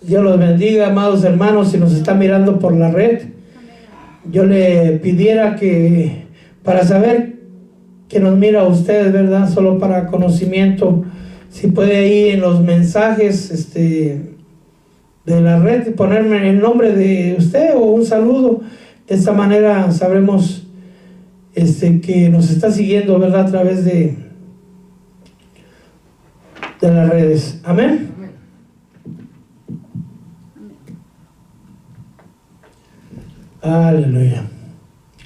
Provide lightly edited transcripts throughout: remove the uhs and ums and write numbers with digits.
Dios los bendiga, amados hermanos, si nos están mirando por la red. Yo le pidiera que, para saber que nos mira a ustedes, ¿verdad? Solo para conocimiento, si puede ahí en los mensajes de la red ponerme el nombre de usted o un saludo. De esta manera sabremos que nos está siguiendo, ¿verdad? A través de las redes. Amén. Aleluya.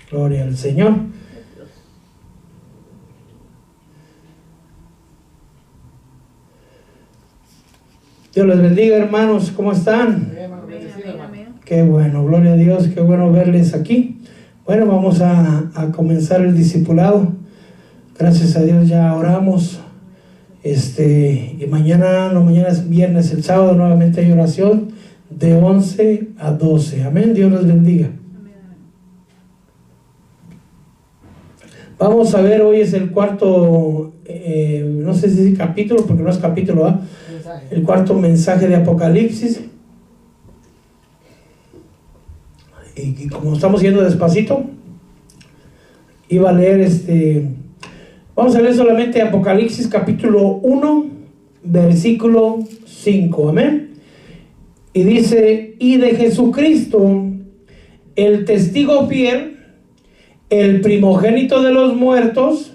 Gloria al Señor. Dios les bendiga, hermanos. ¿Cómo están? Qué bueno, gloria a Dios. Qué bueno verles aquí. Bueno, vamos a comenzar el discipulado. Gracias a Dios ya oramos. Y mañana es viernes, el sábado nuevamente hay oración de 11 a 12. Amén. Dios les bendiga. Vamos a ver, hoy es el cuarto, no sé si es capítulo, porque no es capítulo, ¿eh? El cuarto mensaje de Apocalipsis. Y como estamos yendo despacito, iba a leer vamos a leer solamente Apocalipsis capítulo 1, versículo 5, amén. Y dice: y de Jesucristo, el testigo fiel, el primogénito de los muertos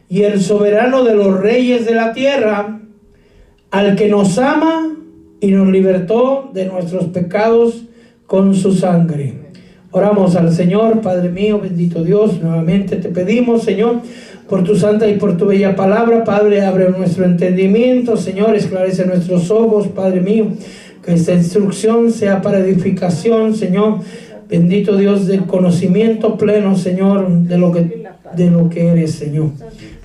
y el soberano de los reyes de la tierra, al que nos ama y nos libertó de nuestros pecados con su sangre. Oramos al Señor. Padre mío, bendito Dios, nuevamente te pedimos, Señor, por tu santa y por tu bella palabra. Padre, abre nuestro entendimiento, Señor, esclarece nuestros ojos, Padre mío, que esta instrucción sea para edificación, Señor. Bendito Dios, del conocimiento pleno, Señor, de lo que eres, Señor,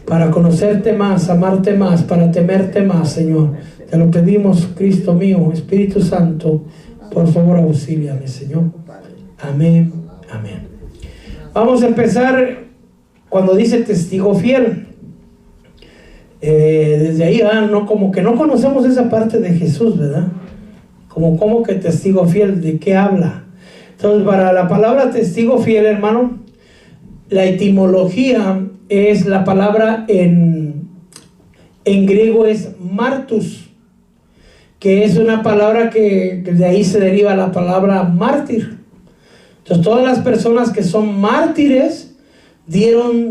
para conocerte más, amarte más, para temerte más, Señor. Te lo pedimos, Cristo mío, Espíritu Santo, por favor, auxíliame, Señor. Amén, amén. Vamos a empezar cuando dice testigo fiel. Desde ahí, no, como que no conocemos esa parte de Jesús, ¿verdad? Como que testigo fiel, ¿de qué habla? Entonces, para la palabra testigo fiel, hermano, la etimología es la palabra en griego es martus, que es una palabra que de ahí se deriva la palabra mártir. Entonces, todas las personas que son mártires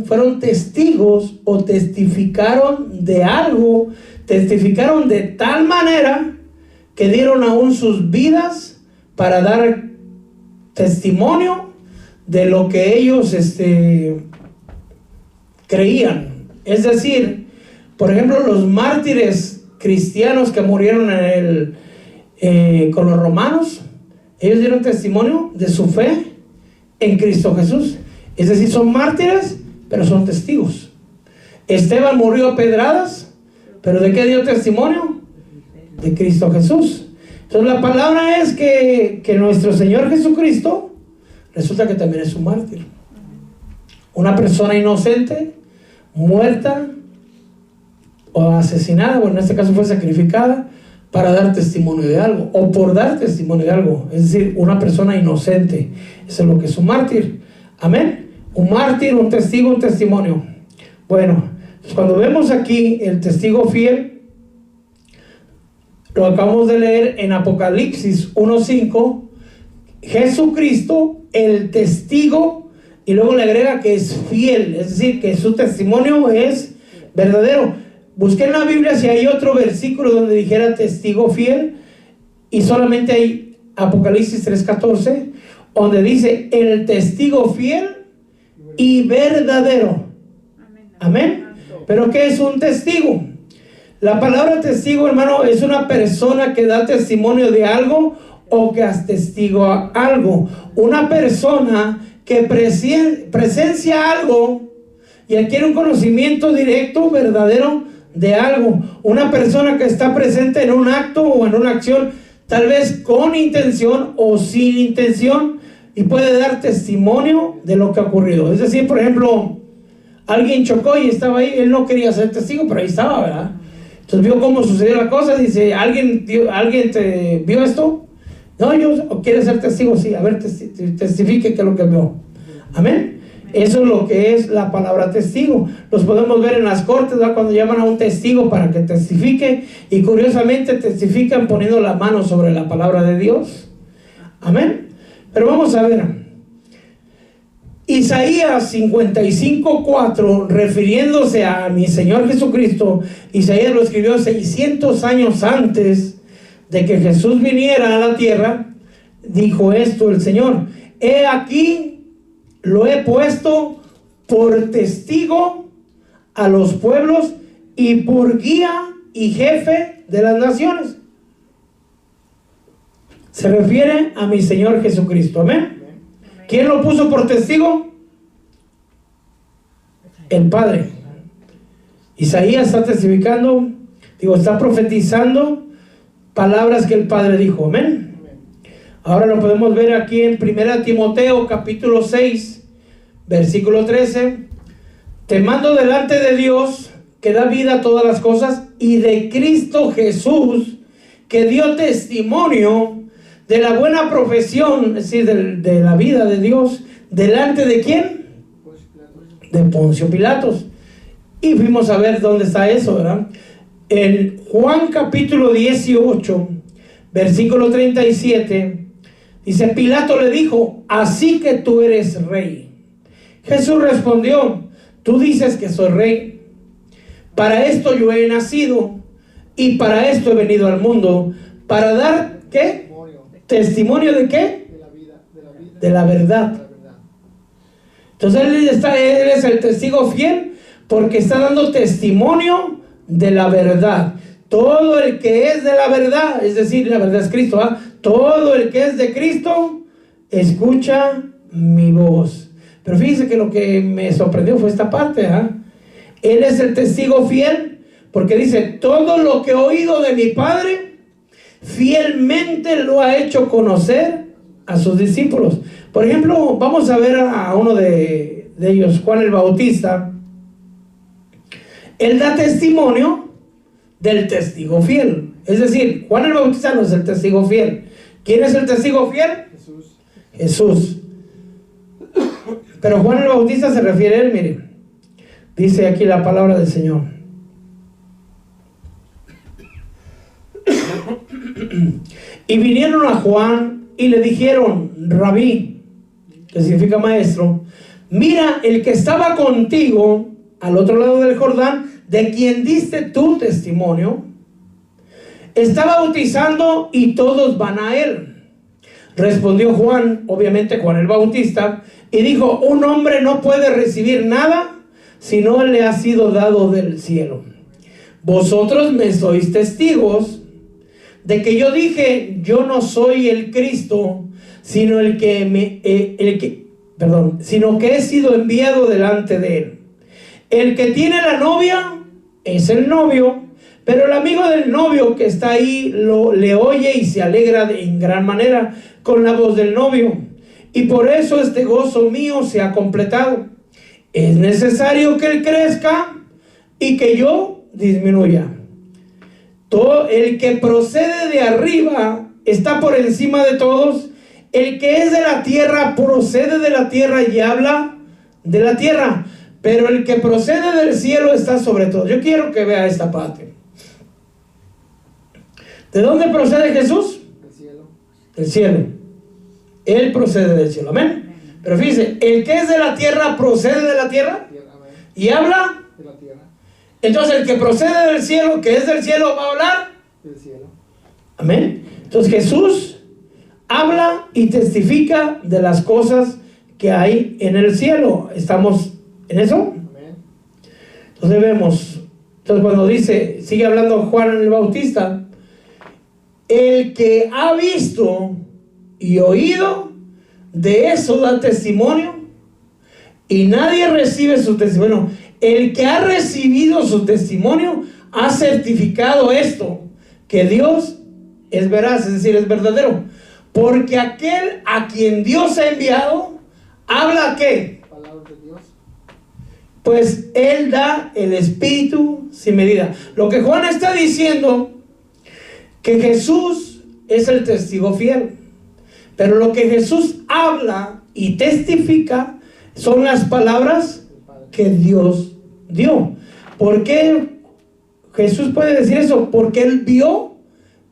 fueron testigos o testificaron de algo, testificaron de tal manera que dieron aún sus vidas para dar testimonio de lo que ellos creían. Es decir, por ejemplo, los mártires cristianos que murieron con los romanos, ellos dieron testimonio de su fe en Cristo Jesús. Es decir, son mártires, pero son testigos. Esteban murió a pedradas, pero ¿de qué dio testimonio? De Cristo Jesús. Entonces la palabra es que nuestro Señor Jesucristo resulta que también es un mártir. Una persona inocente, muerta o asesinada, bueno, en este caso fue sacrificada para dar testimonio de algo, o por dar testimonio de algo. Es decir, una persona inocente. Eso es lo que es un mártir. Amén. Un mártir, un testigo, un testimonio. Bueno, cuando vemos aquí el testigo fiel, lo acabamos de leer en Apocalipsis 1:5, Jesucristo, el testigo, y luego le agrega que es fiel, es decir, que su testimonio es verdadero. Busqué en la Biblia si hay otro versículo donde dijera testigo fiel, y solamente hay Apocalipsis 3:14, donde dice el testigo fiel y verdadero. Amén. ¿Pero qué es un testigo? La palabra testigo, hermano, es una persona que da testimonio de algo o que atestigua algo. Una persona que presencia algo y adquiere un conocimiento directo, verdadero de algo. Una persona que está presente en un acto o en una acción, tal vez con intención o sin intención, y puede dar testimonio de lo que ha ocurrido. Es decir, por ejemplo, alguien chocó y estaba ahí, él no quería ser testigo, pero ahí estaba, ¿verdad? Entonces vio cómo sucedió la cosa. Dice, ¿alguien te vio esto? No, yo quiere ser testigo. Sí, a ver, testifique que es lo que vio. Amén. Eso es lo que es la palabra testigo. Los podemos ver en las cortes, ¿verdad? Cuando llaman a un testigo para que testifique, y curiosamente testifican poniendo la mano sobre la palabra de Dios. Amén. Pero vamos a ver Isaías 55:4, refiriéndose a mi Señor Jesucristo. Isaías lo escribió 600 años antes de que Jesús viniera a la tierra. Dijo esto el Señor: he aquí, lo he puesto por testigo a los pueblos y por guía y jefe de las naciones. Se refiere a mi Señor Jesucristo. Amén. ¿Quién lo puso por testigo? El Padre. Isaías está testificando, está profetizando palabras que el Padre dijo. Amén. Ahora lo podemos ver aquí en 1 Timoteo capítulo 6, versículo 13. Te mando delante de Dios, que da vida a todas las cosas, y de Cristo Jesús, que dio testimonio de la buena profesión, es decir, de la vida de Dios, delante de ¿quién? De Poncio Pilatos. Y fuimos a ver dónde está eso, ¿verdad? En Juan capítulo 18, versículo 37, dice: Pilato le dijo, así que tú eres rey. Jesús respondió, tú dices que soy rey. Para esto yo he nacido y para esto he venido al mundo, para dar, ¿qué? ¿Testimonio de qué? De la verdad. Entonces él es el testigo fiel, porque está dando testimonio de la verdad. Todo el que es de la verdad, es decir, la verdad es Cristo, ¿eh? Todo el que es de Cristo escucha mi voz. Pero fíjense que lo que me sorprendió fue esta parte, ¿eh? Él es el testigo fiel, porque dice, todo lo que he oído de mi Padre, fielmente lo ha hecho conocer a sus discípulos. Por ejemplo, vamos a ver a uno de ellos, Juan el Bautista. Él da testimonio del testigo fiel. Es decir, Juan el Bautista no es el testigo fiel. ¿Quién es el testigo fiel? Jesús. Pero Juan el Bautista se refiere a él, miren. Dice aquí la palabra del Señor. Y vinieron a Juan y le dijeron, Rabí, que significa maestro, mira, el que estaba contigo al otro lado del Jordán, de quien diste tu testimonio, está bautizando y todos van a él. Respondió Juan, obviamente Juan el Bautista, y dijo, un hombre no puede recibir nada si no le ha sido dado del cielo. Vosotros me sois testigos de que yo dije, yo no soy el Cristo, sino sino que he sido enviado delante de él. El que tiene la novia es el novio, pero el amigo del novio que está ahí le oye y se alegra en gran manera con la voz del novio. Y por eso este gozo mío se ha completado. Es necesario que él crezca y que yo disminuya. Todo el que procede de arriba está por encima de todos. El que es de la tierra procede de la tierra y habla de la tierra. Pero el que procede del cielo está sobre todo. Yo quiero que vea esta parte. ¿De dónde procede Jesús? Del cielo. Del cielo. Él procede del cielo. Amén. Pero fíjense, el que es de la tierra procede de la tierra y habla de la tierra. Entonces el que procede del cielo, que es del cielo, va a hablar del cielo. Amén. Entonces Jesús habla y testifica de las cosas que hay en el cielo. ¿Estamos en eso? Amén. Entonces vemos, cuando dice, sigue hablando Juan el Bautista, el que ha visto y oído, de eso da testimonio, y nadie recibe su testimonio. El que ha recibido su testimonio ha certificado esto, que Dios es veraz, es decir, es verdadero. Porque aquel a quien Dios ha enviado, habla ¿qué? Palabras de Dios. pues Él da el Espíritu sin medida. Lo que Juan está diciendo, que Jesús es el testigo fiel, pero lo que Jesús habla y testifica son las palabras que Dios dio. ¿Por qué Jesús puede decir eso? Porque Él vio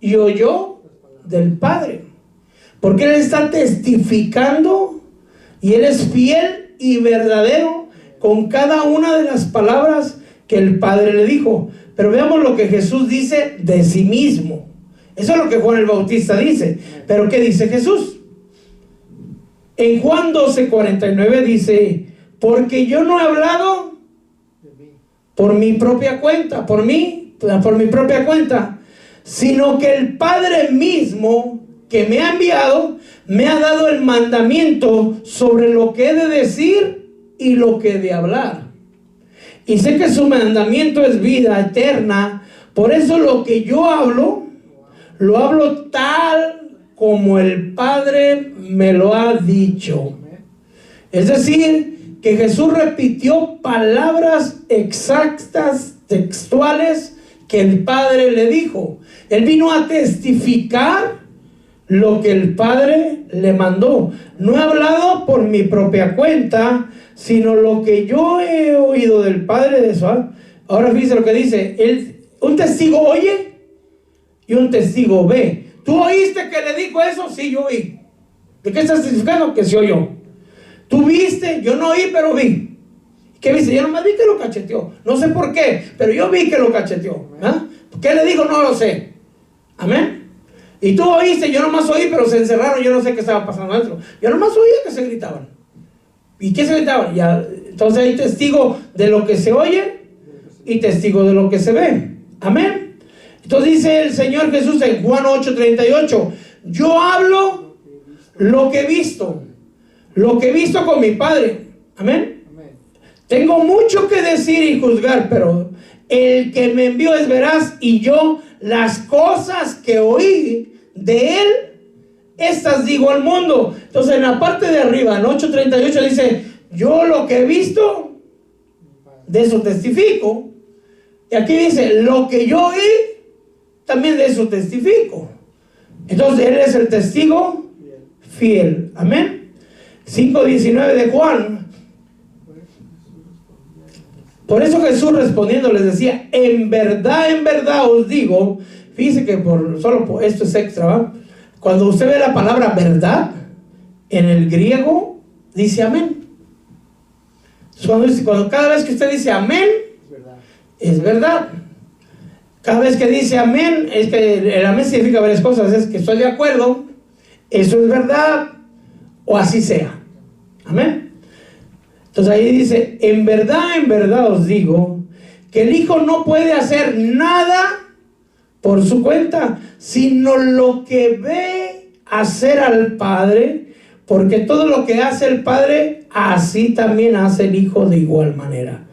y oyó del Padre. Porque Él está testificando y Él es fiel y verdadero con cada una de las palabras que el Padre le dijo. Pero veamos lo que Jesús dice de sí mismo. Eso es lo que Juan el Bautista dice. Pero ¿qué dice Jesús? En Juan 12:49 dice: porque yo no he hablado por mi propia cuenta, por mi propia cuenta, sino que el Padre mismo que me ha enviado me ha dado el mandamiento sobre lo que he de decir y lo que he de hablar. Y sé que su mandamiento es vida eterna. Por eso lo que yo hablo, lo hablo tal como el Padre me lo ha dicho. Es decir, que Jesús repitió palabras exactas, textuales, que el Padre le dijo. Él vino a testificar lo que el Padre le mandó. No he hablado por mi propia cuenta, sino lo que yo he oído del Padre de eso. Ahora fíjese lo que dice. Un testigo oye y un testigo ve. ¿Tú oíste que le dijo eso? Sí, yo oí. ¿De qué estás testificando? Que se oyó. ¿Tú viste? Yo no oí, pero vi. ¿Qué viste? Yo nomás vi que lo cacheteó. No sé por qué, pero yo vi que lo cacheteó. ¿Qué le dijo? No lo sé. Amén. Y tú oíste, yo nomás oí, pero se encerraron. Yo no sé qué estaba pasando adentro. Yo nomás oía que se gritaban. ¿Y qué se gritaban? Ya, entonces hay testigo de lo que se oye y testigo de lo que se ve. Amén. Entonces dice el Señor Jesús en Juan 8:38: yo hablo lo que he visto con mi Padre. Amén. Tengo mucho que decir y juzgar, pero el que me envió es veraz, y yo las cosas que oí de él, estas digo al mundo. Entonces en la parte de arriba, en 8:38 dice: yo lo que he visto, de eso testifico. Y aquí dice: lo que yo oí, también de eso testifico. Entonces Él es el testigo fiel. Amén. 5:19 de Juan. Por eso Jesús respondiendo les decía: en verdad os digo. Fíjense que esto es extra, ¿va? Cuando usted ve la palabra verdad en el griego, dice amén. Cuando cada vez que usted dice amén, es verdad. Cada vez que dice amén, es que el amén significa varias cosas. Es que estoy de acuerdo, eso es verdad, o así sea. Amén. Entonces ahí dice: en verdad os digo, que el Hijo no puede hacer nada por su cuenta, sino lo que ve hacer al Padre, porque todo lo que hace el Padre, así también hace el Hijo de igual manera.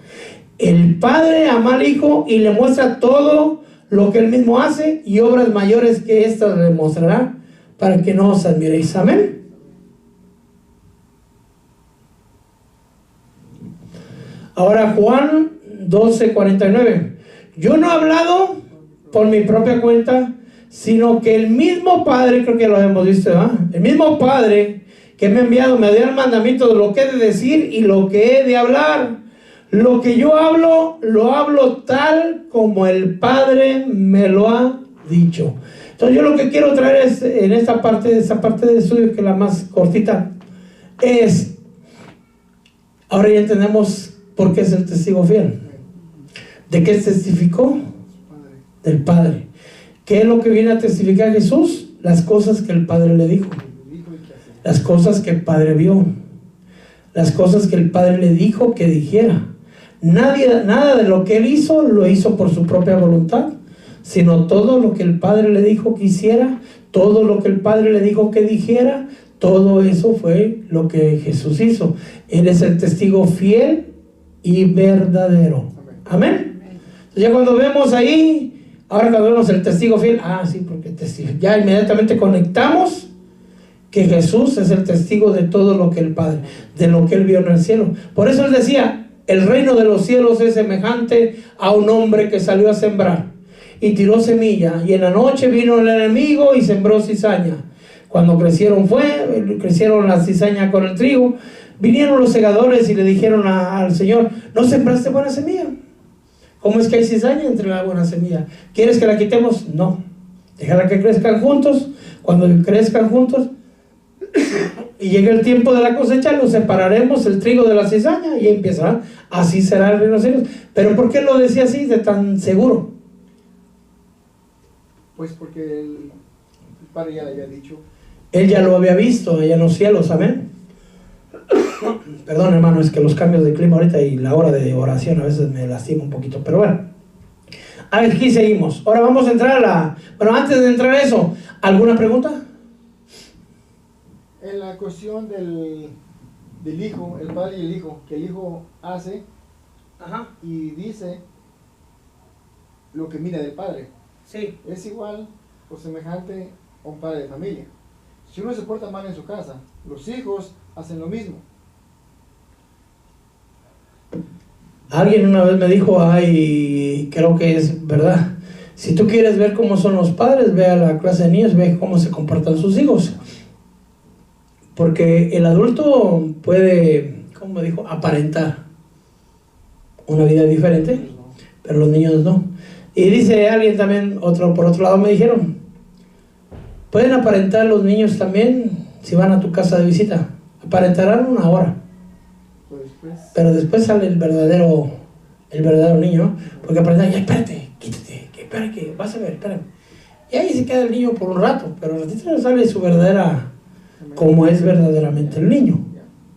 El Padre ama al Hijo y le muestra todo lo que Él mismo hace, y obras mayores que estas le mostrará, para que no os admiréis. Amén. Ahora Juan 12:49: yo no he hablado por mi propia cuenta, sino que el mismo Padre, creo que lo hemos visto, ¿eh? El mismo Padre que me ha enviado me dio el mandamiento de lo que he de decir y lo que he de hablar. Lo que yo hablo, lo hablo tal como el Padre me lo ha dicho. Entonces yo lo que quiero traer es, en esta parte de estudio, que es la más cortita, es, ahora ya entendemos por qué es el testigo fiel. ¿De qué testificó? Del Padre. ¿Qué es lo que viene a testificar Jesús? Las cosas que el Padre le dijo, las cosas que el Padre vio, las cosas que el Padre le dijo que dijera. Nada de lo que Él hizo lo hizo por su propia voluntad, sino todo lo que el Padre le dijo que hiciera, todo lo que el Padre le dijo que dijera, todo eso fue lo que Jesús hizo. Él es el testigo fiel y verdadero. Amén. Entonces ya cuando vemos ahí, ahora cuando vemos el testigo fiel, sí, porque ya inmediatamente conectamos que Jesús es el testigo de todo lo que el Padre, de lo que Él vio en el cielo. Por eso Él decía: el reino de los cielos es semejante a un hombre que salió a sembrar y tiró semilla, y en la noche vino el enemigo y sembró cizaña. Cuando crecieron la cizaña con el trigo. Vinieron los segadores y le dijeron al Señor: ¿no sembraste buena semilla? ¿Cómo es que hay cizaña entre la buena semilla? ¿Quieres que la quitemos? No, déjala que crezcan juntos. Cuando crezcan juntos y llegue el tiempo de la cosecha, los separaremos el trigo de la cizaña, y empieza, así será el reino de los cielos. Pero ¿por qué lo decía así, de tan seguro? Pues porque el Padre ya le había dicho. Él ya lo había visto allá en los cielos, amén. Perdón, hermano, es que los cambios de clima ahorita y la hora de oración a veces me lastima un poquito, pero bueno. Aquí seguimos. Ahora vamos a entrar bueno, antes de entrar a eso, ¿alguna pregunta? En la cuestión del hijo, el padre y el hijo, que el hijo hace y dice lo que mira del padre. Sí. Es igual o semejante a un padre de familia. Si uno se porta mal en su casa, los hijos hacen lo mismo. Alguien una vez me dijo, creo que es verdad, si tú quieres ver cómo son los padres, ve a la clase de niños, ve cómo se comportan sus hijos. Porque el adulto puede, como me dijo, aparentar una vida diferente, pero los niños no. Y dice alguien también, por otro lado me dijeron, pueden aparentar los niños también si van a tu casa de visita. Aparentarán una hora. Pero después sale el verdadero niño, porque aparentan, ya espérate, quítate, que vas a ver, espérame. Y ahí se queda el niño por un rato, pero al ratito sale su verdadera, como es verdaderamente el niño.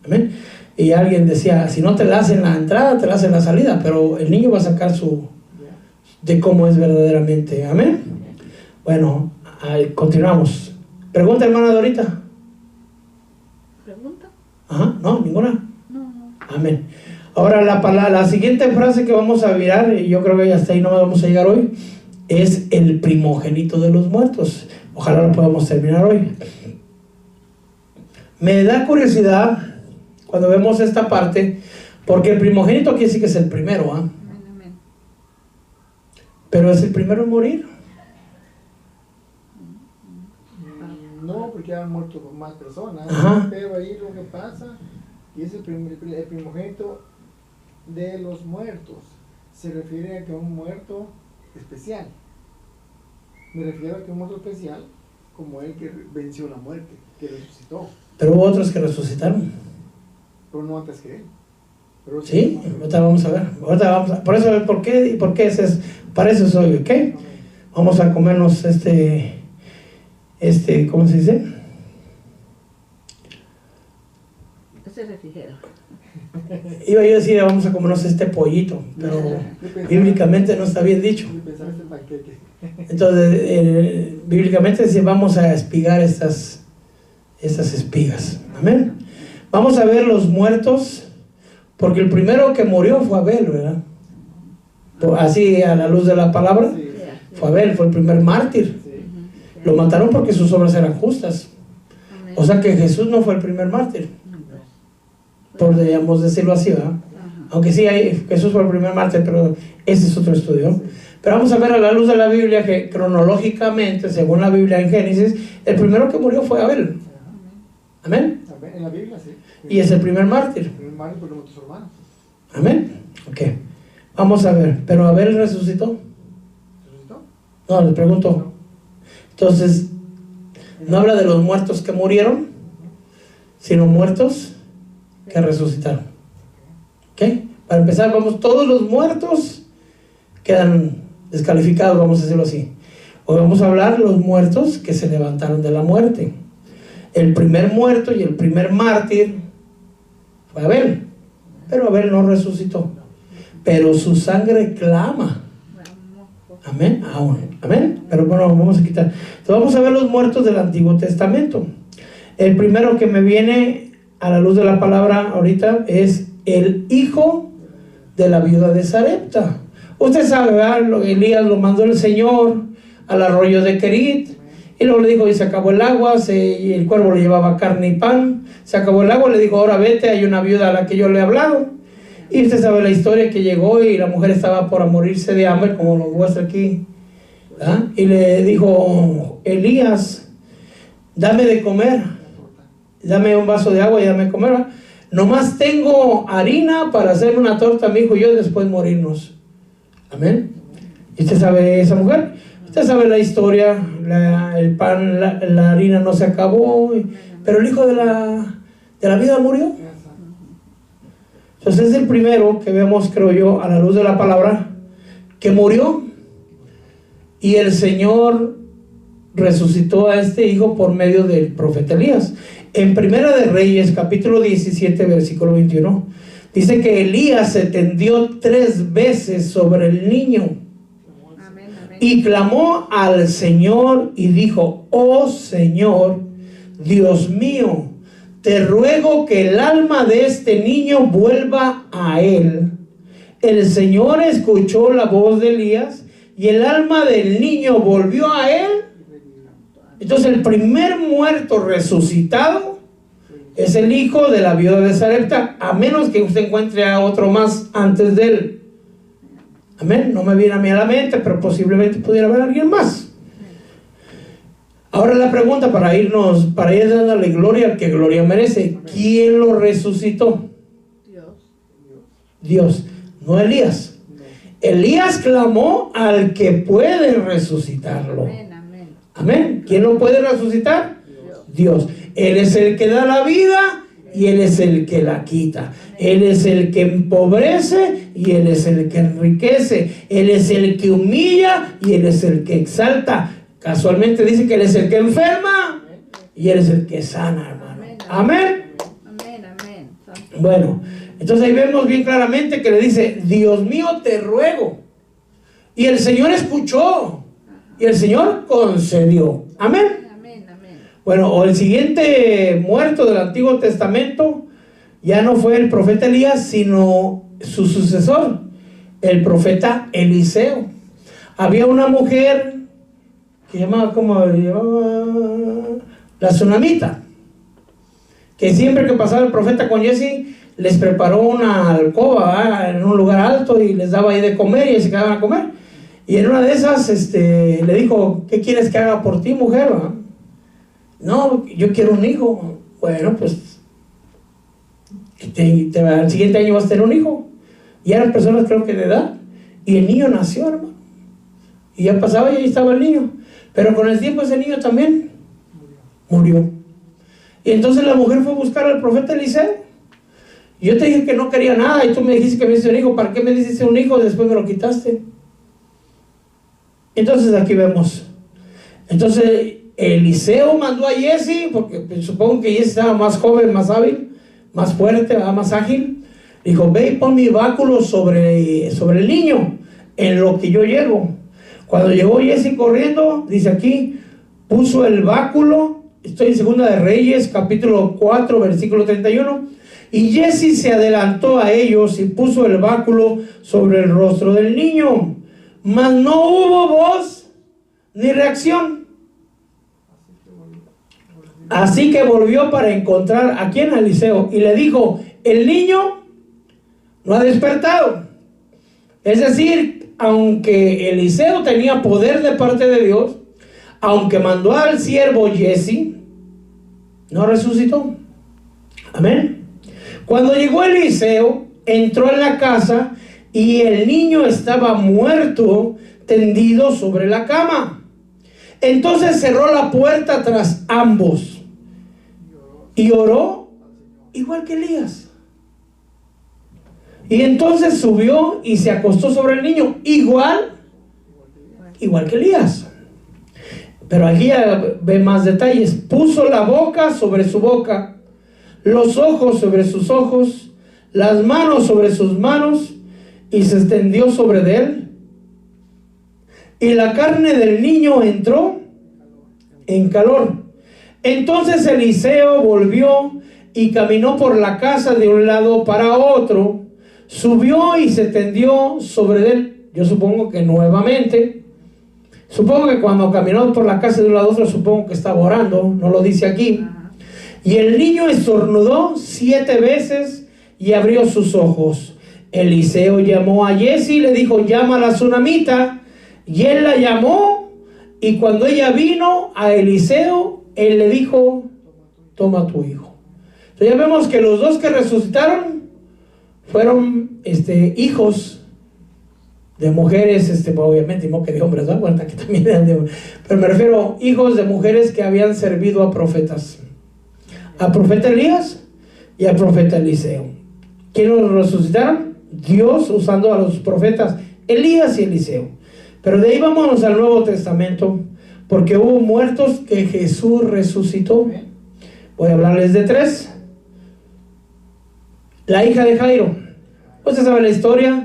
Amén. Y alguien decía, si no te la hacen la entrada, te la hacen la salida, pero el niño va a sacar de cómo es verdaderamente. Amén. Bueno, continuamos. Pregunta, hermana Dorita. ¿Pregunta? Ajá, no, ninguna. No. Amén. Ahora la siguiente frase que vamos a mirar, y yo creo que hasta ahí no vamos a llegar hoy, es el primogénito de los muertos. Ojalá lo podamos terminar hoy. Me da curiosidad cuando vemos esta parte, porque el primogénito quiere decir que es el primero, ¿ah? Amén. Pero es el primero en morir. No, porque han muerto más personas. Ajá. Pero ahí lo que pasa, y es el primogénito de los muertos, se refiere a que un muerto especial. Me refiero a que un muerto especial, como el que venció la muerte, que resucitó. Pero hubo otros que resucitaron. Pero no antes que él. Pero Sí, ahorita vamos a ver. Por eso, ¿por qué? ¿Y por qué para eso soy, ok? Vamos a comernos ¿cómo se dice? Ese refrigerio. Iba yo a decir, vamos a comernos este pollito, pero bíblicamente no está bien dicho. Entonces, bíblicamente dice, vamos a espigar estas espigas. Amén. Vamos a ver los muertos, porque el primero que murió fue Abel, ¿verdad? Así a la luz de la palabra, fue Abel, fue el primer mártir. Lo mataron porque sus obras eran justas. O sea que Jesús no fue el primer mártir, podríamos decirlo así, ¿verdad? Aunque sí, Jesús fue el primer mártir, pero ese es otro estudio. Pero vamos a ver a la luz de la Biblia que cronológicamente, según la Biblia en Génesis, el primero que murió fue Abel. Amén. En la Biblia, sí. Y es el primer mártir. El primer mártir por nuestros hermanos. Amén. Ok. Vamos a ver. ¿Pero Abel resucitó? ¿Resucitó? No, les pregunto. Entonces, no habla de los muertos que murieron, sino muertos que resucitaron. ¿Ok? Para empezar, todos los muertos quedan descalificados, vamos a decirlo así. Hoy vamos a hablar de los muertos que se levantaron de la muerte. El primer muerto y el primer mártir fue Abel, pero Abel no resucitó. Pero su sangre clama. Amén, aún. Amén. Pero bueno, vamos a quitar. Entonces vamos a ver los muertos del Antiguo Testamento. El primero que me viene a la luz de la palabra ahorita es el hijo de la viuda de Sarepta. Usted sabe, ¿verdad? Elías lo mandó el Señor al arroyo de Querit, y luego le dijo, y se acabó el agua, y el cuervo le llevaba carne y pan, se acabó el agua, le dijo, ahora vete, hay una viuda a la que yo le he hablado. Y usted sabe la historia que llegó y la mujer estaba por morirse de hambre, como lo muestra aquí. ¿Ah? Y le dijo, Elías, dame de comer, dame un vaso de agua y dame de comer. Nomás tengo harina para hacer una torta, mi hijo y yo, y después morirnos. Amén. ¿Y usted sabe esa mujer? Usted sabe la historia, el pan, la harina no se acabó, pero el hijo de la vida murió. Entonces es el primero que vemos, creo yo, a la luz de la palabra, que murió. Y el Señor resucitó a este hijo por medio del profeta Elías. En Primera de Reyes, capítulo 17, versículo 21, dice que Elías se tendió 3 veces sobre el niño. Amén, amén. Y clamó al Señor y dijo, oh Señor, Dios mío, te ruego que el alma de este niño vuelva a él. El Señor escuchó la voz de Elías y el alma del niño volvió a él. Entonces el primer muerto resucitado es el hijo de la viuda de Sarepta, a menos que usted encuentre a otro más antes de él. Amén. No me viene a mí a la mente, pero posiblemente pudiera haber alguien más. Ahora la pregunta para ir dándole gloria al que gloria merece. ¿Quién lo resucitó? Dios, no Elías. Elías clamó al que puede resucitarlo. Amén, amén. Amén. ¿Quién lo puede resucitar? Dios. Él es el que da la vida y Él es el que la quita. Él es el que empobrece y Él es el que enriquece. Él es el que humilla y Él es el que exalta. Casualmente dice que Él es el que enferma y Él es el que sana, hermano. Amén. Amén, amén. Bueno, entonces ahí vemos bien claramente que le dice, Dios mío, te ruego. Y el Señor escuchó y el Señor concedió. Amén. Amén, amén. Bueno, o el siguiente muerto del Antiguo Testamento ya no fue el profeta Elías, sino su sucesor, el profeta Eliseo. Había una mujer que llamaba, ¿cómo le llamaba? La tsunamita, que siempre que pasaba el profeta con Jesse, les preparó una alcoba en un lugar alto y les daba ahí de comer y se quedaban a comer. Y en una de esas le dijo, ¿qué quieres que haga por ti, mujer? No, yo quiero un hijo. Bueno, pues al siguiente año vas a tener un hijo. Y eran personas, creo que de edad, y el niño nació, hermano. Y ya pasaba y ahí estaba el niño. Pero con el tiempo ese niño también murió. Y entonces la mujer fue a buscar al profeta Eliseo. Y yo te dije que no quería nada y tú me dijiste que me hiciste un hijo. ¿Para qué me hiciste un hijo? Después me lo quitaste. Entonces aquí vemos. Entonces Eliseo mandó a Jesse, porque supongo que Jesse estaba más joven, más hábil, más fuerte, más ágil. Dijo, ve y pon mi báculo sobre el niño, en lo que yo llego. Cuando llegó Jesse corriendo, dice aquí, puso el báculo. Estoy en Segunda de Reyes, capítulo 4, versículo 31. Y Jesse se adelantó a ellos y puso el báculo sobre el rostro del niño. Mas no hubo voz ni reacción. Así que volvió para encontrar a quien, a Eliseo, y le dijo, el niño no ha despertado. Es decir, aunque Eliseo tenía poder de parte de Dios, aunque mandó al siervo Jesse, no resucitó. Amén. Cuando llegó Eliseo, entró en la casa y el niño estaba muerto, tendido sobre la cama. Entonces cerró la puerta tras ambos y oró igual que Elías. Y entonces subió y se acostó sobre el niño, igual que Elías. Pero aquí ya ve más detalles. Puso la boca sobre su boca, los ojos sobre sus ojos, las manos sobre sus manos, y se extendió sobre de él. Y la carne del niño entró en calor. Entonces Eliseo volvió y caminó por la casa de un lado para otro, subió y se tendió sobre él. Yo supongo que nuevamente. Supongo que cuando caminó por la casa de un lado a otro, supongo que estaba orando, no lo dice aquí. Y el niño estornudó 7 veces y abrió sus ojos. Eliseo llamó a Giezi y le dijo, llama a la sunamita. Y él la llamó, y cuando ella vino a Eliseo, él le dijo, toma tu hijo. Entonces ya vemos que los dos que resucitaron fueron hijos de mujeres, obviamente, no que de hombres, ¿no? Bueno, que también eran de, pero me refiero hijos de mujeres que habían servido a profetas, a profeta Elías y al profeta Eliseo. ¿Quiénes los resucitaron? Dios, usando a los profetas Elías y Eliseo. Pero de ahí vámonos al Nuevo Testamento, porque hubo muertos que Jesús resucitó. Voy a hablarles de 3. La hija de Jairo. Usted sabe la historia.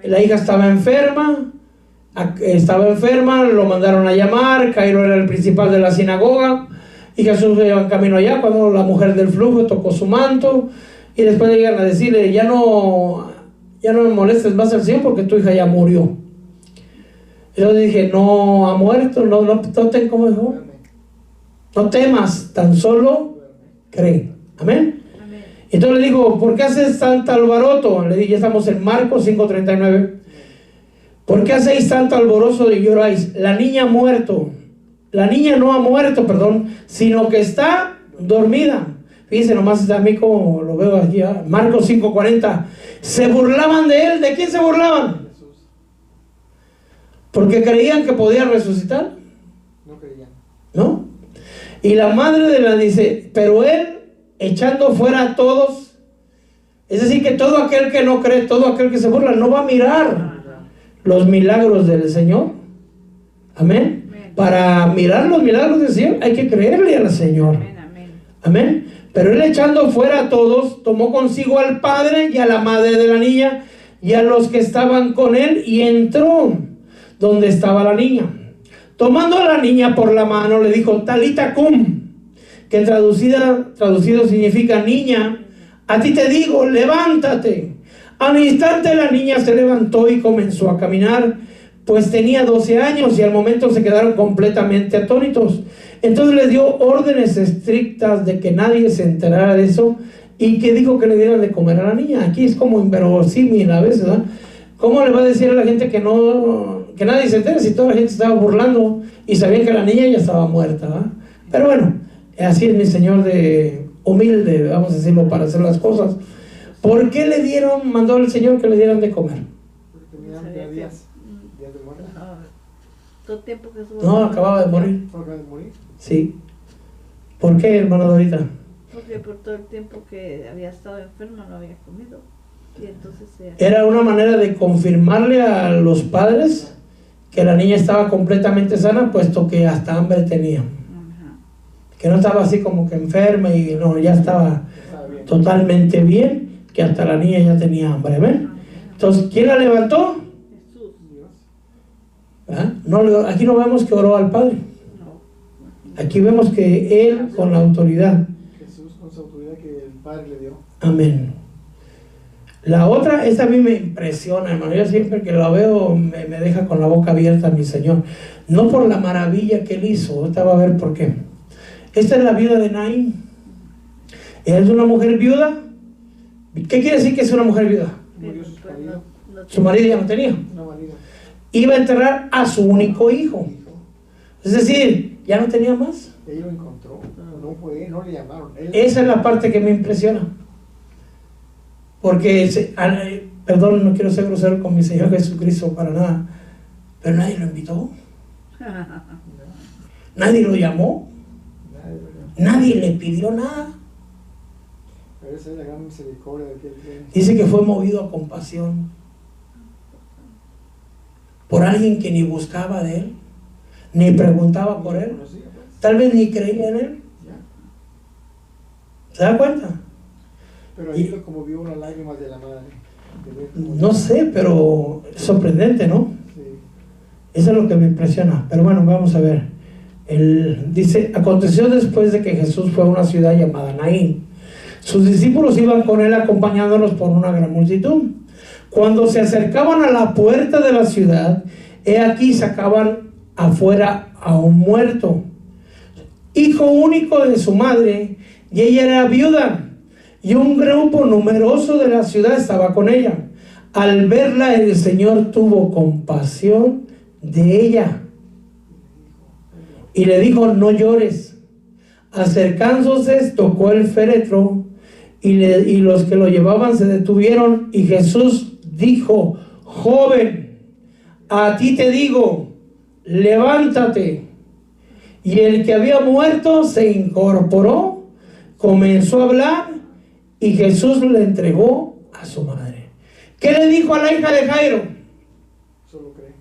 La hija estaba enferma, lo mandaron a llamar. Jairo era el principal de la sinagoga, y Jesús iba en camino allá cuando la mujer del flujo tocó su manto, y después llegan a decirle, ya no me molestes más al Señor porque tu hija ya murió. Y yo dije, no ha muerto, no temas, tan solo cree. Amén. Entonces le dijo, ¿por qué haces tanto alboroto? Le dije, ya estamos en Marcos 5:39. ¿Por qué hacéis tanto alboroto y lloráis? La niña no ha muerto, sino que está dormida. Fíjense nomás a mí como lo veo aquí, Marcos 5:40. Se burlaban de él. ¿De quién se burlaban? Porque creían que podía resucitar. No creían. ¿No? Y la madre de la dice, pero él, echando fuera a todos, es decir, que todo aquel que no cree, todo aquel que se burla, no va a mirar los milagros del Señor. Amén. Para mirar los milagros del Señor hay que creerle al Señor. Amén. Pero él, echando fuera a todos, tomó consigo al padre y a la madre de la niña y a los que estaban con él, y entró donde estaba la niña. Tomando a la niña por la mano, le dijo, Talita cum, que traducido significa, niña, a ti te digo, levántate. Al instante la niña se levantó y comenzó a caminar, pues tenía 12 años, y al momento se quedaron completamente atónitos. Entonces les dio órdenes estrictas de que nadie se enterara de eso, y que dijo que le dieran de comer a la niña. Aquí es como inverosímil a veces, ¿verdad? ¿Cómo le va a decir a la gente que nadie se entere si toda la gente estaba burlando y sabían que la niña ya estaba muerta, ¿verdad? Pero bueno, así es mi Señor de humilde, vamos a decirlo, para hacer las cosas. ¿Por qué mandó el Señor que le dieran de comer? Porque tenían días de muerte. Todo el tiempo que estuvo. No, acababa de morir. ¿Acaba de morir? Sí. ¿Por qué, hermana Dorita? Porque por todo el tiempo que había estado enferma no había comido. Y entonces era una manera de confirmarle a los padres que la niña estaba completamente sana, puesto que hasta hambre tenía. Que no estaba así como que enferma, y no, ya estaba totalmente bien, que hasta la niña ya tenía hambre. ¿Ven? Entonces, ¿quién la levantó? Jesús. ¿Ah? No, aquí no vemos que oró al Padre. Aquí vemos que Él con la autoridad. Jesús con su autoridad que el Padre le dio. Amén. La otra, esta a mí me impresiona, hermano. Yo siempre que la veo me deja con la boca abierta, mi Señor. No por la maravilla que Él hizo, ahorita va a ver por qué. Esta es la viuda de Naín. Es una mujer viuda. ¿Qué quiere decir que es una mujer viuda? Murió su marido. Su marido ya no tenía. No, marido. Iba a enterrar a su único hijo. Es decir, ya no tenía más. Él lo encontró. No fue él, no le llamaron. Esa es la parte que me impresiona. Porque, perdón, no quiero ser grosero con mi Señor Jesucristo para nada, pero nadie lo invitó. Nadie lo llamó. Nadie le pidió nada. Pero esa es la gran misericordia de Dios. Dice que fue movido a compasión por alguien que ni buscaba de él, ni preguntaba por él, tal vez ni creía en él. ¿Se da cuenta? Pero ahí lo como vio las lágrimas de la madre. No sé, pero es sorprendente, ¿no? Sí. Eso es lo que me impresiona. Pero bueno, vamos a ver. Dice, aconteció después de que Jesús fue a una ciudad llamada Naín. Sus discípulos iban con él acompañándolos por una gran multitud. Cuando se acercaban a la puerta de la ciudad, he aquí sacaban afuera a un muerto, hijo único de su madre, y ella era viuda, y un grupo numeroso de la ciudad estaba con ella. Al verla, el Señor tuvo compasión de ella y le dijo: no llores. Acercándose, tocó el féretro y los que lo llevaban se detuvieron, y Jesús dijo: joven, a ti te digo, levántate. Y el que había muerto se incorporó, comenzó a hablar, y Jesús le entregó a su madre. ¿Qué le dijo a la hija de Jairo? Solo cree.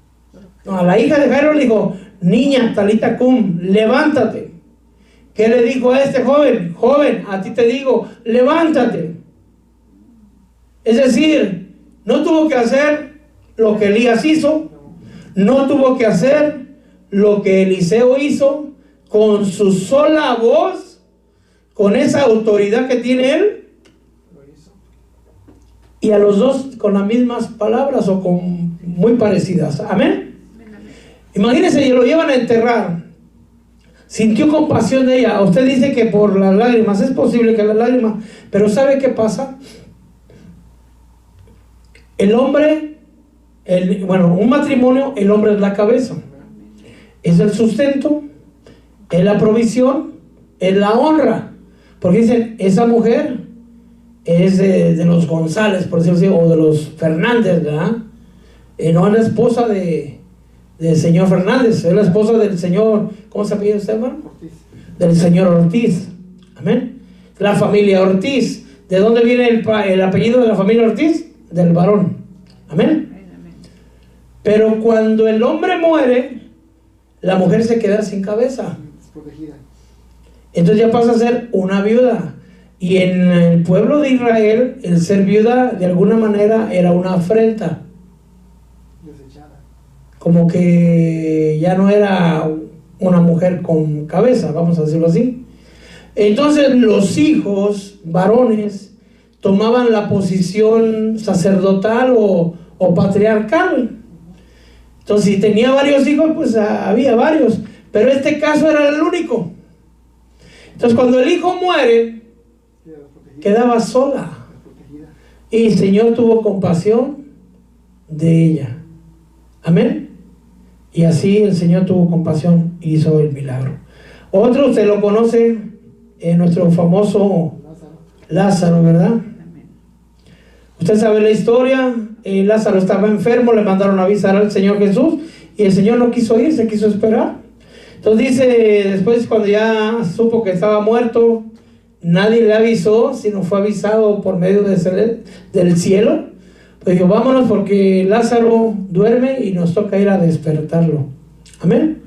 No, a la hija de Jairo le dijo: niña, talita cum, levántate. ¿Qué le dijo a este joven? Joven, a ti te digo, levántate. Es decir, no tuvo que hacer lo que Elías hizo, no tuvo que hacer lo que Eliseo hizo. Con su sola voz, con esa autoridad que tiene él, y a los dos con las mismas palabras o con muy parecidas. Amén. Imagínense, lo llevan a enterrar. Sintió compasión de ella. Usted dice que por las lágrimas, es posible que las lágrimas, pero ¿sabe qué pasa? El hombre, un matrimonio, el hombre es la cabeza, es el sustento, es la provisión, es la honra. Porque dicen, esa mujer es de los González, por decirlo así, o de los Fernández, ¿verdad? No es la esposa del señor Fernández, es la esposa del señor, ¿cómo se apellida usted, hermano? Ortiz. Del señor Ortiz. Amén. La familia Ortiz. ¿De dónde viene el apellido de la familia Ortiz? Del varón. Amén. Pero cuando el hombre muere, la mujer se queda sin cabeza. Desprotegida. Entonces ya pasa a ser una viuda. Y en el pueblo de Israel, el ser viuda de alguna manera era una afrenta. Desechada. Como que ya no era una mujer con cabeza, vamos a decirlo así. Entonces los hijos varones tomaban la posición sacerdotal o patriarcal. Entonces si tenía varios hijos, pues había varios, pero este caso era el único. Entonces cuando el hijo muere, quedaba sola, y el Señor tuvo compasión de ella. Amén. Y así el Señor tuvo compasión y hizo el milagro. Otro, usted lo conoce, nuestro famoso Lázaro, ¿verdad? Usted sabe la historia. Lázaro estaba enfermo, le mandaron a avisar al Señor Jesús, y el Señor no quiso ir, se quiso esperar. Entonces dice, después cuando ya supo que estaba muerto, nadie le avisó, sino fue avisado por medio del cielo. Pues dijo, vámonos porque Lázaro duerme y nos toca ir a despertarlo. Amén.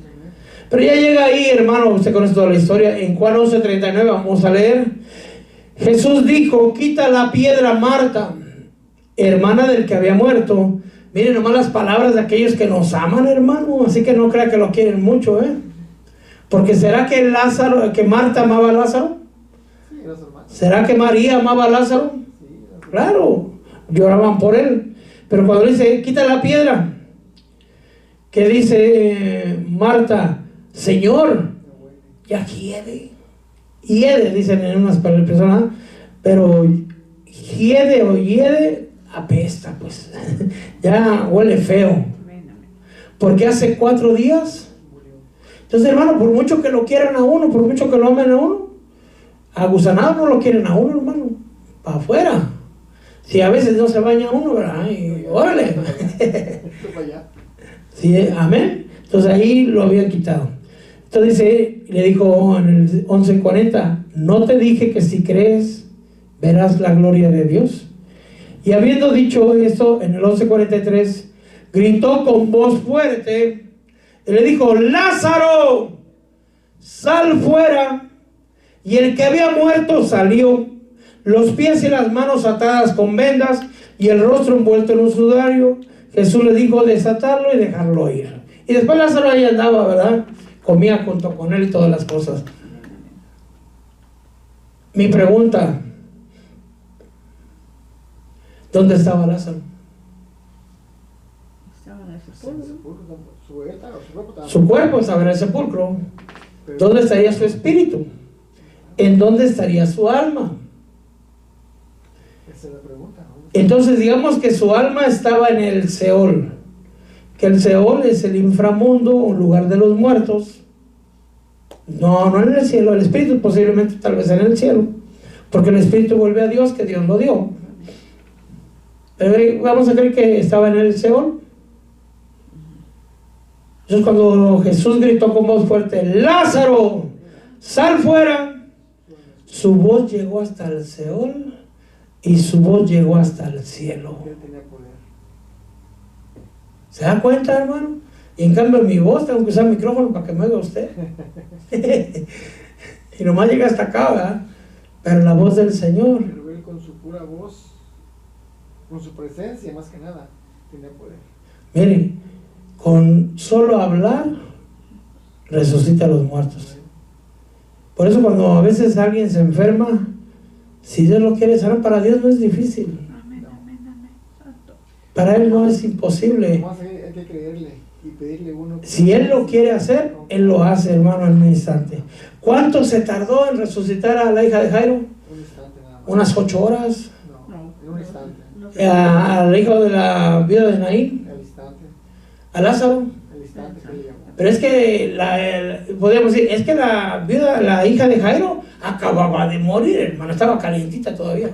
Pero ya llega ahí, hermano, usted conoce toda la historia. En Juan 11:39 vamos a leer. Jesús dijo: quita la piedra, Marta, hermana del que había muerto. Miren nomás las palabras de aquellos que nos aman, hermano. Así que no crea que lo quieren mucho, porque ¿será que Marta amaba a Lázaro? Sí, era su hermano. ¿Será que María amaba a Lázaro? Sí, era su Claro, lloraban por él. Pero cuando dice, quita la piedra, ¿qué dice Marta? Señor, ya hiede, dicen en unas personas, pero hiede apesta, pues. Ya huele feo. Porque hace 4 días. Entonces, hermano, por mucho que lo quieran a uno, por mucho que lo amen a uno, agusanado no lo quieren a uno, hermano, para afuera. Si a veces no se baña uno, ¿verdad? Ay, órale. Sí, amén. Entonces ahí lo habían quitado. Entonces dice, le dijo en el 11:40, ¿no te dije que si crees verás la gloria de Dios? Y habiendo dicho esto, en el 11:43, gritó con voz fuerte y le dijo, Lázaro, sal fuera. Y el que había muerto salió, los pies y las manos atadas con vendas y el rostro envuelto en un sudario. Jesús le dijo desatarlo y dejarlo ir. Y después Lázaro ahí andaba, ¿verdad? Comía junto con él y todas las cosas. Mi pregunta, ¿dónde estaba Lázaro? Estaba en el sepulcro. Su cuerpo estaba en el sepulcro. ¿Dónde estaría su espíritu? ¿En dónde estaría su alma? Esa es la pregunta. Entonces digamos que su alma estaba en el Seol, que el Seol es el inframundo, un lugar de los muertos. No en el cielo, el espíritu posiblemente tal vez en el cielo, porque el espíritu vuelve a Dios, que Dios lo dio. Pero vamos a creer que estaba en el Seol. Entonces cuando Jesús gritó con voz fuerte, Lázaro, sal fuera, su voz llegó hasta el Seol y su voz llegó hasta el cielo. ¿Se da cuenta, hermano? Y en cambio mi voz tengo que usar el micrófono para que me oiga usted. Y nomás llega hasta acá, ¿verdad? Pero la voz del Señor. Pero él con su pura voz, con su presencia más que nada, tenía poder. Miren, con solo hablar, resucita a los muertos. Por eso cuando a veces alguien se enferma, si Dios lo quiere sanar, para Dios no es difícil. Para Él no es imposible. Más hay que creerle y pedirle uno. Si Él lo quiere hacer, Él lo hace, hermano, en un instante. ¿Cuánto se tardó en resucitar a la hija de Jairo? Un instante nada más. ¿Unas 8 horas? No, en un instante. Al hijo de la viuda de Naín, El instante. a Lázaro. El instante que le llamó. Pero es que podríamos decir, es que la viuda, la hija de Jairo, acababa de morir, hermano, estaba calientita todavía.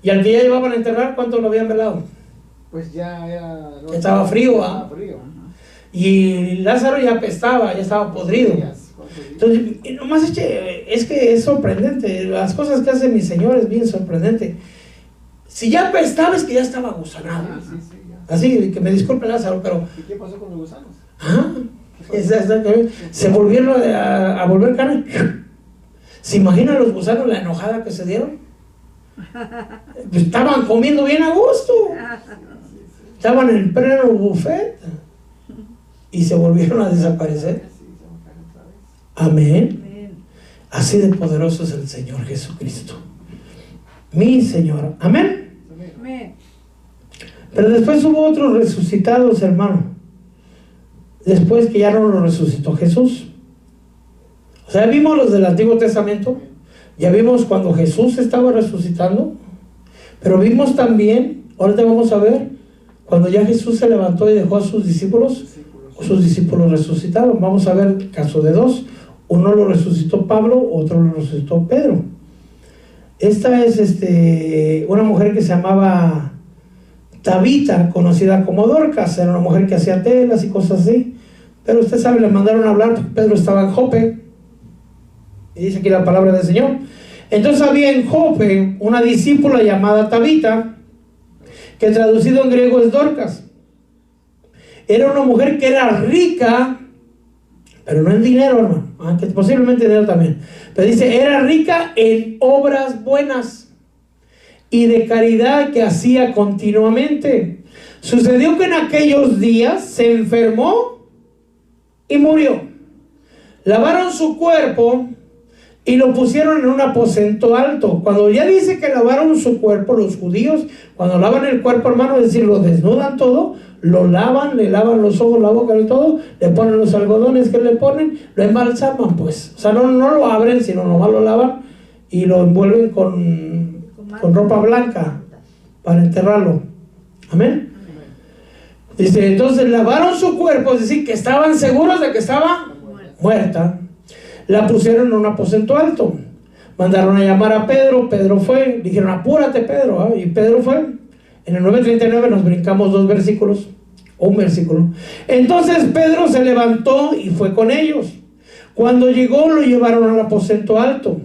Y al que ya llevaban a enterrar, ¿cuánto lo habían velado? Pues ya era. No, Estaba frío, estaba frío. Y Lázaro ya apestaba, ya estaba podrido. Entonces, nomás es que es sorprendente, las cosas que hace mi Señor es bien sorprendente. Si ya apestaba, es que ya estaba gusanado. Sí, ya. Así que me disculpe Lázaro, pero ¿Y qué pasó con los gusanos? se volvieron a volver carne. ¿Se imaginan los gusanos la enojada que se dieron? Pues estaban comiendo bien a gusto, estaban en pleno buffet y se volvieron a desaparecer. Amén. Así de poderoso es el Señor Jesucristo, mi Señor. Amén. Pero después hubo otros resucitados, hermano, después que ya no lo resucitó Jesús. O sea, vimos los del Antiguo Testamento, ya vimos cuando Jesús estaba resucitando, pero vimos también, ahorita vamos a ver, cuando ya Jesús se levantó y dejó a sus discípulos resucitaron. Vamos a ver el caso de dos. Uno lo resucitó Pablo, otro lo resucitó Pedro. Esta es una mujer que se llamaba Tabita, conocida como Dorcas. Era una mujer que hacía telas y cosas así, pero usted sabe, le mandaron a hablar porque Pedro estaba en Jope, y dice aquí la palabra del Señor. Entonces había en Jope una discípula llamada Tabita, que traducido en griego es Dorcas. Era una mujer que era rica, pero no en dinero, hermano, aunque posiblemente dinero también, pero dice, era rica en obras buenas y de caridad que hacía continuamente. Sucedió que en aquellos días se enfermó y murió. Lavaron su cuerpo y lo pusieron en un aposento alto. Cuando ya dice que lavaron su cuerpo, los judíos, cuando lavan el cuerpo, hermano, es decir, lo desnudan todo, lo lavan, le lavan los ojos, la boca y todo, le ponen los algodones que le ponen, lo embalsaman, pues. O sea, no lo abren, sino nomás lo lavan y lo envuelven con ropa blanca para enterrarlo. Amén. Dice, entonces lavaron su cuerpo, es decir, que estaban seguros de que estaba muerta. La pusieron en un aposento alto. Mandaron a llamar a Pedro. Pedro fue. Dijeron, apúrate, Pedro. Y Pedro fue. En el 9:39 nos brincamos 2 versículos, o un versículo. Entonces Pedro se levantó y fue con ellos. Cuando llegó, lo llevaron al aposento alto.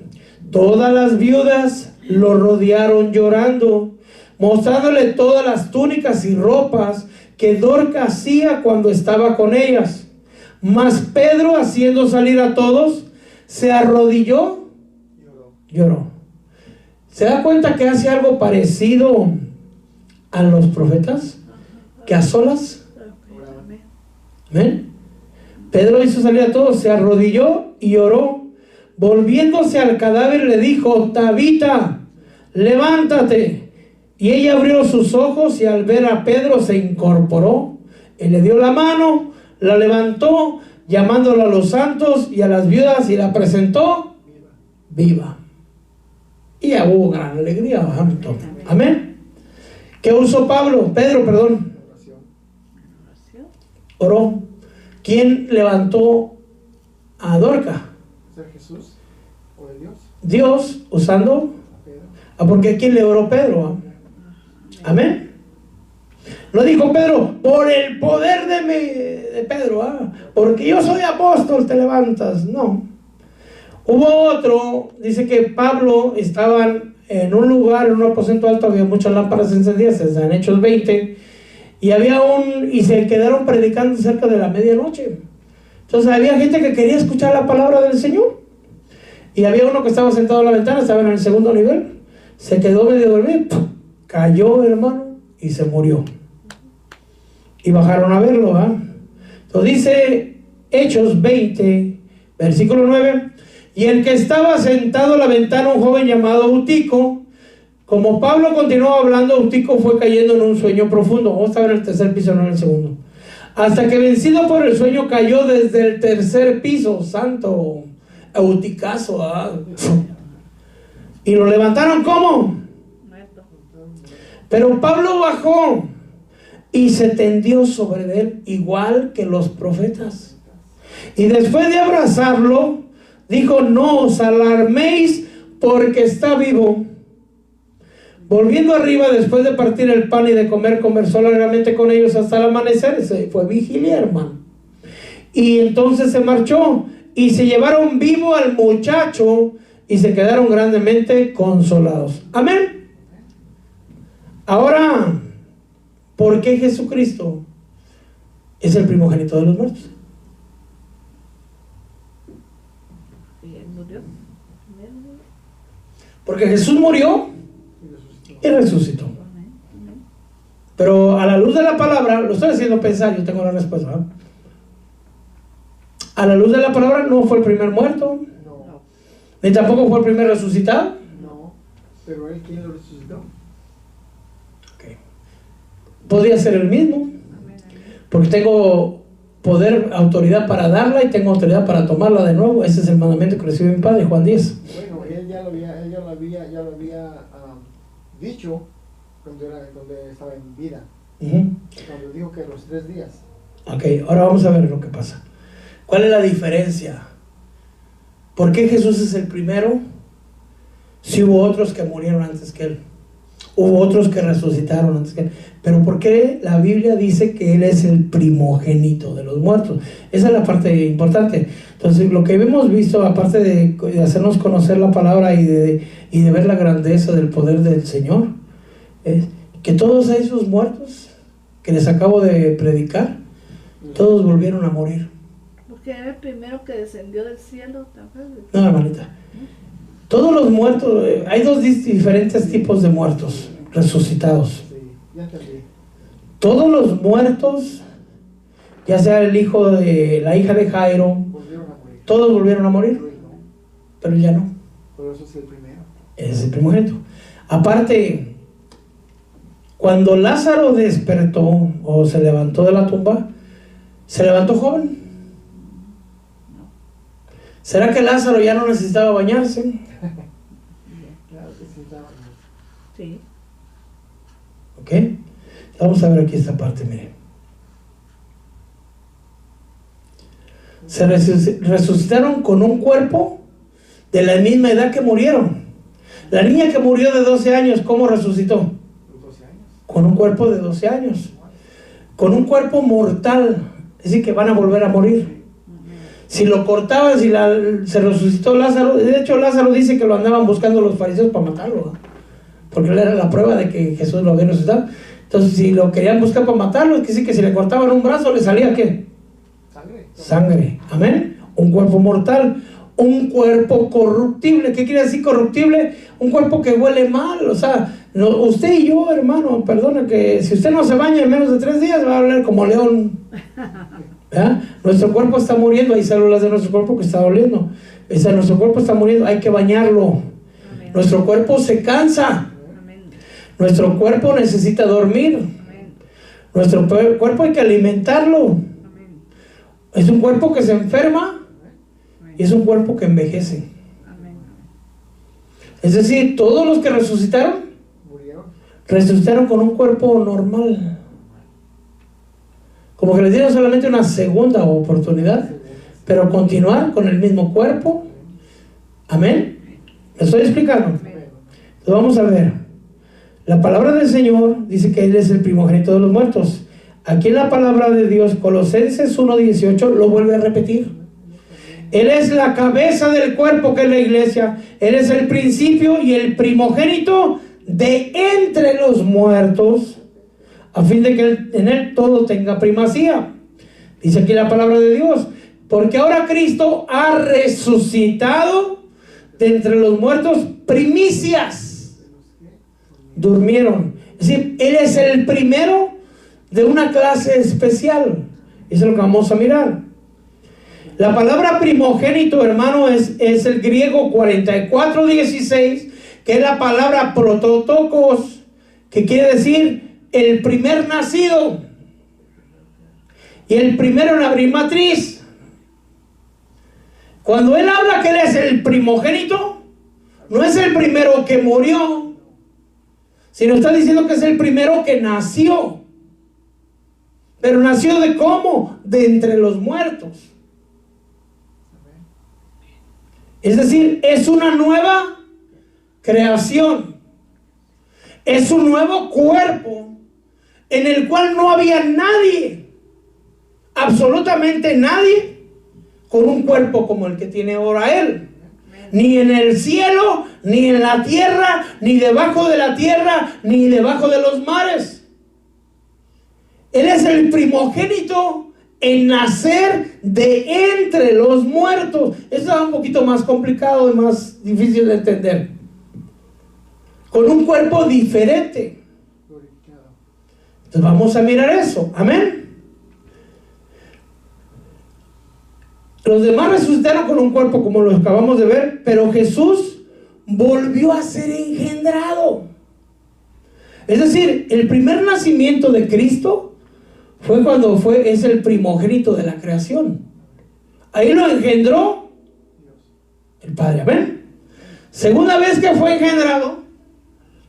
Todas las viudas lo rodearon llorando, mostrándole todas las túnicas y ropas que Dorcas hacía cuando estaba con ellas. Mas Pedro, haciendo salir a todos, se arrodilló, lloró. ¿Se da cuenta que hace algo parecido a los profetas? Que a solas. ¿Ven? Pedro hizo salir a todos, se arrodilló y lloró. Volviéndose al cadáver le dijo, Tabita, levántate. Y ella abrió sus ojos y al ver a Pedro se incorporó. Él le dio la mano, la levantó, llamándole a los santos y a las viudas, y la presentó viva. Y hubo gran alegría. Amén. ¿Qué usó Pedro, perdón? Oración. Oración. Oró. ¿Quién levantó a Dorca? ¿Es el Jesús o el Dios? Dios, usando. Pedro. Porque ¿quién le oró? Pedro. Amén. No dijo Pedro, por el poder de Pedro, porque yo soy apóstol, te levantas. No. Hubo otro, dice que Pablo estaban en un lugar, en un aposento alto, había muchas lámparas encendidas, en Hechos 20, y se quedaron predicando cerca de la medianoche. Entonces había gente que quería escuchar la palabra del Señor, y había uno que estaba sentado en la ventana, estaba en el segundo nivel, se quedó medio dormido, cayó, hermano, y se murió. Y bajaron a verlo, Entonces dice Hechos 20, versículo 9, y el que estaba sentado a la ventana, un joven llamado Eutico. Como Pablo continuó hablando, Eutico fue cayendo en un sueño profundo. Vamos a estar en el tercer piso, no en el segundo. Hasta que, vencido por el sueño, cayó desde el tercer piso. Santo Euticazo, y lo levantaron, ¿cómo? Muerto. Pero Pablo bajó y se tendió sobre él, igual que los profetas. Y después de abrazarlo, dijo: no os alarméis, porque está vivo. Volviendo arriba, después de partir el pan y de comer, conversó largamente con ellos hasta el amanecer. Fue vigilia, hermano. Y entonces se marchó, y se llevaron vivo al muchacho, y se quedaron grandemente consolados. Amén. Ahora, ¿por qué Jesucristo es el primogénito de los muertos? Y él murió. Porque Jesús murió y resucitó. Amén. Amén. Pero a la luz de la palabra, lo estoy haciendo pensar, yo tengo la respuesta, ¿no? A la luz de la palabra, no fue el primer muerto, No, ni tampoco fue el primer resucitado. no. Pero él, ¿quién lo resucitó? Podría ser el mismo, Amén. Amén. porque tengo poder, autoridad para darla, y tengo autoridad para tomarla de nuevo. Ese es el mandamiento que recibió mi padre, Juan 10. Bueno, él ya lo había dicho cuando estaba en vida, Ujú. cuando dijo que los 3 días. Ok, ahora vamos a ver lo que pasa. ¿Cuál es la diferencia? ¿Por qué Jesús es el primero si hubo otros que murieron antes que él? Hubo otros que resucitaron antes que él. Pero ¿por qué la Biblia dice que él es el primogénito de los muertos? Esa es la parte importante. Entonces, lo que hemos visto, aparte de hacernos conocer la palabra y de ver la grandeza del poder del Señor, es que todos esos muertos que les acabo de predicar, todos volvieron a morir. Porque era el primero que descendió del cielo. ¿Te acuerdas? No, hermanita. Todos los muertos, hay dos diferentes tipos de muertos resucitados. Sí, ya entendí. Todos los muertos, ya sea el hijo de la hija de Jairo, Volvieron a morir. todos volvieron a morir, Pero él no. pero ya no. Pero eso es el primero. Es el primogénito. Aparte, cuando Lázaro despertó o se levantó de la tumba, se levantó joven. ¿Será que Lázaro ya no necesitaba bañarse? Claro que sí, estaba. Sí. ¿Ok? Vamos a ver aquí esta parte, mire. Se resucitaron con un cuerpo de la misma edad que murieron. La niña que murió de 12 años, ¿cómo resucitó? Los 12 años. Con un cuerpo de 12 años. Con un cuerpo mortal. Es decir, que van a volver a morir. Si lo cortaban, se resucitó Lázaro. De hecho, Lázaro dice que lo andaban buscando los fariseos para matarlo, ¿no? Porque él era la prueba de que Jesús lo había resucitado. Entonces, si lo querían buscar para matarlo, es que sí, que si le cortaban un brazo, le salía ¿qué? Sangre. Sangre. Amén. Un cuerpo mortal. Un cuerpo corruptible. ¿Qué quiere decir corruptible? Un cuerpo que huele mal. O sea, usted y yo, hermano, perdona, que si usted no se baña en menos de 3 días, va a oler como león. ¿Verdad? Nuestro cuerpo está muriendo. Hay células de nuestro cuerpo que están doliendo. Nuestro cuerpo está muriendo. Hay que bañarlo. Amén. Nuestro cuerpo se cansa. Amén. Nuestro cuerpo necesita dormir. Amén. Nuestro cuerpo hay que alimentarlo. Amén. Es un cuerpo que se enferma y es un cuerpo que envejece. Amén. Es decir, todos los que resucitaron, Murieron. resucitaron con un cuerpo normal. Como que les dieron solamente una segunda oportunidad, pero continuar con el mismo cuerpo. Amén. ¿Me estoy explicando? Entonces vamos a ver. La palabra del Señor dice que Él es el primogénito de los muertos. Aquí en la palabra de Dios, Colosenses 1:18, lo vuelve a repetir. Él es la cabeza del cuerpo, que es la iglesia. Él es el principio y el primogénito de entre los muertos, a fin de que en Él todo tenga primacía. Dice aquí la palabra de Dios, porque ahora Cristo ha resucitado de entre los muertos, primicias. Durmieron. Es decir, Él es el primero de una clase especial. Eso es lo que vamos a mirar. La palabra primogénito, hermano, es el griego 44:16, que es la palabra prototokos, que quiere decir el primer nacido y el primero en abrir matriz. Cuando él habla que él es el primogénito, no es el primero que murió, sino está diciendo que es el primero que nació. Pero nació ¿de cómo? De entre los muertos. Es decir, es una nueva creación. Es un nuevo cuerpo en el cual no había nadie, absolutamente nadie, con un cuerpo como el que tiene ahora Él. Ni en el cielo, ni en la tierra, ni debajo de la tierra, ni debajo de los mares. Él es el primogénito en nacer de entre los muertos. Eso es un poquito más complicado y más difícil de entender. Con un cuerpo diferente. Entonces vamos a mirar eso. Amén. Los demás resucitaron con un cuerpo como lo acabamos de ver, pero Jesús volvió a ser engendrado. Es decir, el primer nacimiento de Cristo fue cuando es el primogénito de la creación. Ahí lo engendró el Padre. Amén. Segunda vez que fue engendrado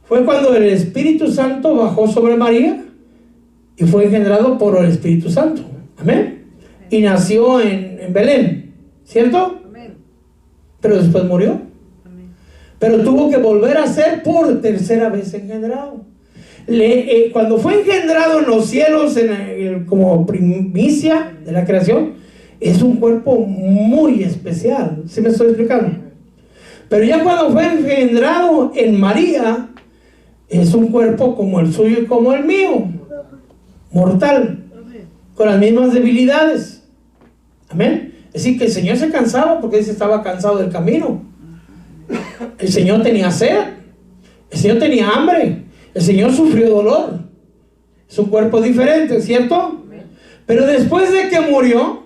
fue cuando el Espíritu Santo bajó sobre María y fue engendrado por el Espíritu Santo. Amén. Y nació en Belén, ¿cierto? Amén. Pero después murió. Amén. Pero tuvo que volver a ser por tercera vez engendrado. Cuando fue engendrado en los cielos como primicia de la creación, es un cuerpo muy especial. ¿Sí me estoy explicando? Pero ya cuando fue engendrado en María, es un cuerpo como el suyo y como el mío, mortal, con las mismas debilidades. Amén. Es decir, que el Señor se cansaba porque Él estaba cansado del camino. El Señor tenía sed, el Señor tenía hambre, el Señor sufrió dolor. Es un cuerpo diferente, ¿cierto? Pero después de que murió,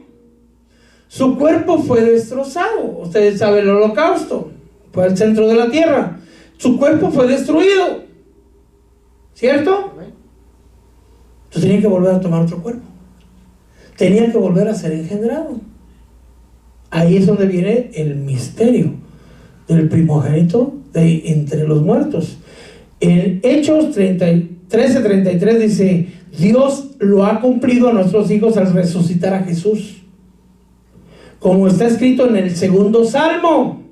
su cuerpo fue destrozado. Ustedes saben el holocausto, fue al centro de la tierra. Su cuerpo fue destruido, ¿cierto? Entonces tenía que volver a tomar otro cuerpo. Tenía que volver a ser engendrado. Ahí es donde viene el misterio del primogénito de entre los muertos. En Hechos 13:33 dice: Dios lo ha cumplido a nuestros hijos al resucitar a Jesús, como está escrito en el segundo salmo: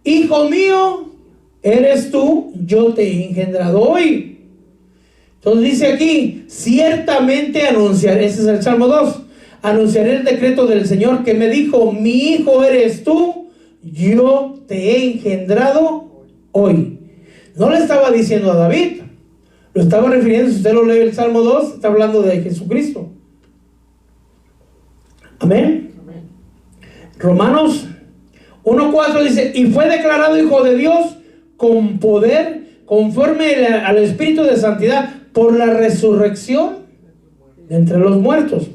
Hijo mío, eres tú, yo te he engendrado hoy. Entonces dice aquí: ciertamente anunciaré, ese es el Salmo 2, anunciaré el decreto del Señor que me dijo: mi hijo eres tú, yo te he engendrado hoy. No le estaba diciendo a David, lo estaba refiriendo, si usted lo lee el Salmo 2, está hablando de Jesucristo. Amén. Amén. Romanos 1:4 dice: y fue declarado hijo de Dios con poder, conforme al Espíritu de santidad, por la resurrección de entre los muertos.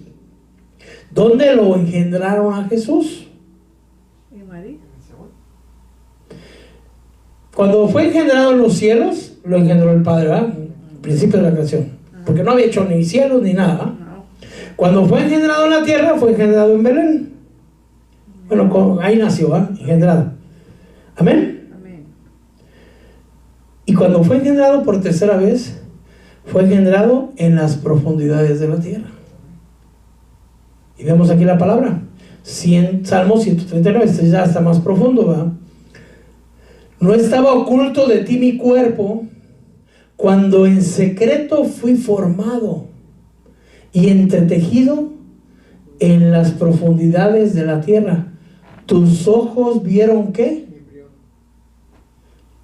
¿Dónde lo engendraron a Jesús? ¿Y María? Cuando fue engendrado en los cielos, lo engendró el Padre, ¿verdad? Al principio de la creación. Porque no había hecho ni cielos ni nada, ¿verdad? Cuando fue engendrado en la tierra, fue engendrado en Belén. Bueno, ahí nació, ¿verdad? Engendrado. Amén. Amén. Y cuando fue engendrado por tercera vez, fue engendrado en las profundidades de la tierra. Y vemos aquí la palabra, Salmo 139, este ya está más profundo, ¿verdad? No estaba oculto de ti mi cuerpo, cuando en secreto fui formado y entretejido en las profundidades de la tierra. Tus ojos vieron ¿qué?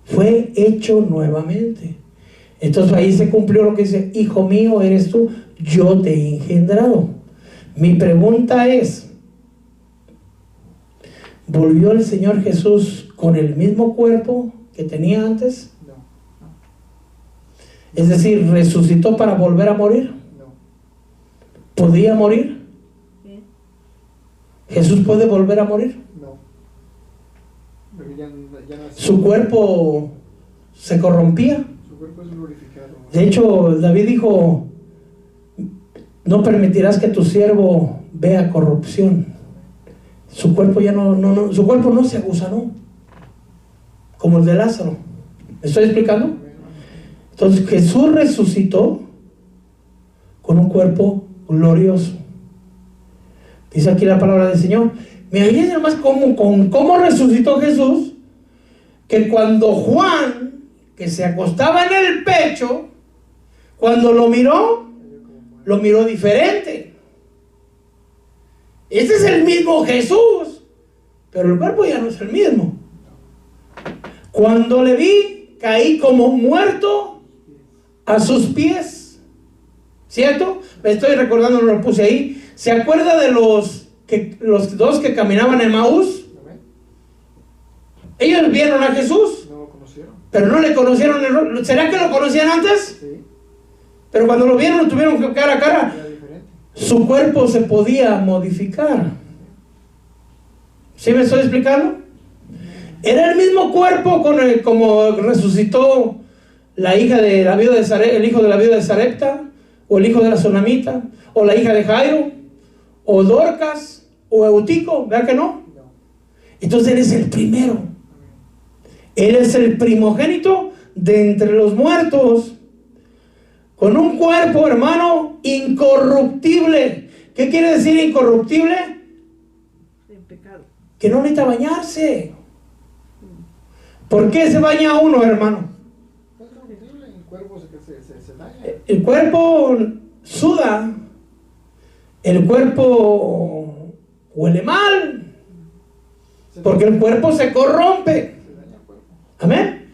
Fue hecho nuevamente. Entonces ahí se cumplió lo que dice: hijo mío eres tú, yo te he engendrado. Mi pregunta es: ¿volvió el Señor Jesús con el mismo cuerpo que tenía antes? No. Es decir, ¿resucitó para volver a morir? No. ¿Podía morir? Sí. ¿Jesús puede volver a morir? No. Porque ya no es- ¿Su cuerpo se corrompía? Su cuerpo es glorificado. De hecho, David dijo: no permitirás que tu siervo vea corrupción. Su cuerpo ya su cuerpo no se agusanó, como el de Lázaro. ¿Me estoy explicando? Entonces Jesús resucitó con un cuerpo glorioso. Dice aquí la palabra del Señor. Me imagino además cómo resucitó Jesús, que cuando Juan, que se acostaba en el pecho, cuando lo miró diferente. Este es el mismo Jesús, pero el cuerpo ya no es el mismo. Cuando le vi, caí como muerto a sus pies. ¿Cierto? Me estoy recordando, no lo puse ahí. ¿Se acuerda de los dos que caminaban en Maús? Ellos vieron a Jesús, No lo conocieron. pero no le conocieron el rostro. ¿Será que lo conocían antes? Sí. Pero cuando lo vieron, lo tuvieron que cara a cara. Era diferente. Su cuerpo se podía modificar. ¿Sí me estoy explicando? Era el mismo cuerpo como resucitó la hija de la viuda de Sarepta, el hijo de la viuda de Sarepta, o el hijo de la Tsunamita, o la hija de Jairo, o Dorcas, o Eutico. ¿Verdad que no? No. Entonces él es el primero. Él es el primogénito de entre los muertos, con un cuerpo, hermano, incorruptible. ¿Qué quiere decir incorruptible? Sin pecado. Que no necesita bañarse. ¿Por qué se baña uno, hermano? Es horrible, el cuerpo se daña. El cuerpo suda, el cuerpo huele mal, porque el cuerpo se corrompe. Se daña el cuerpo. Amén.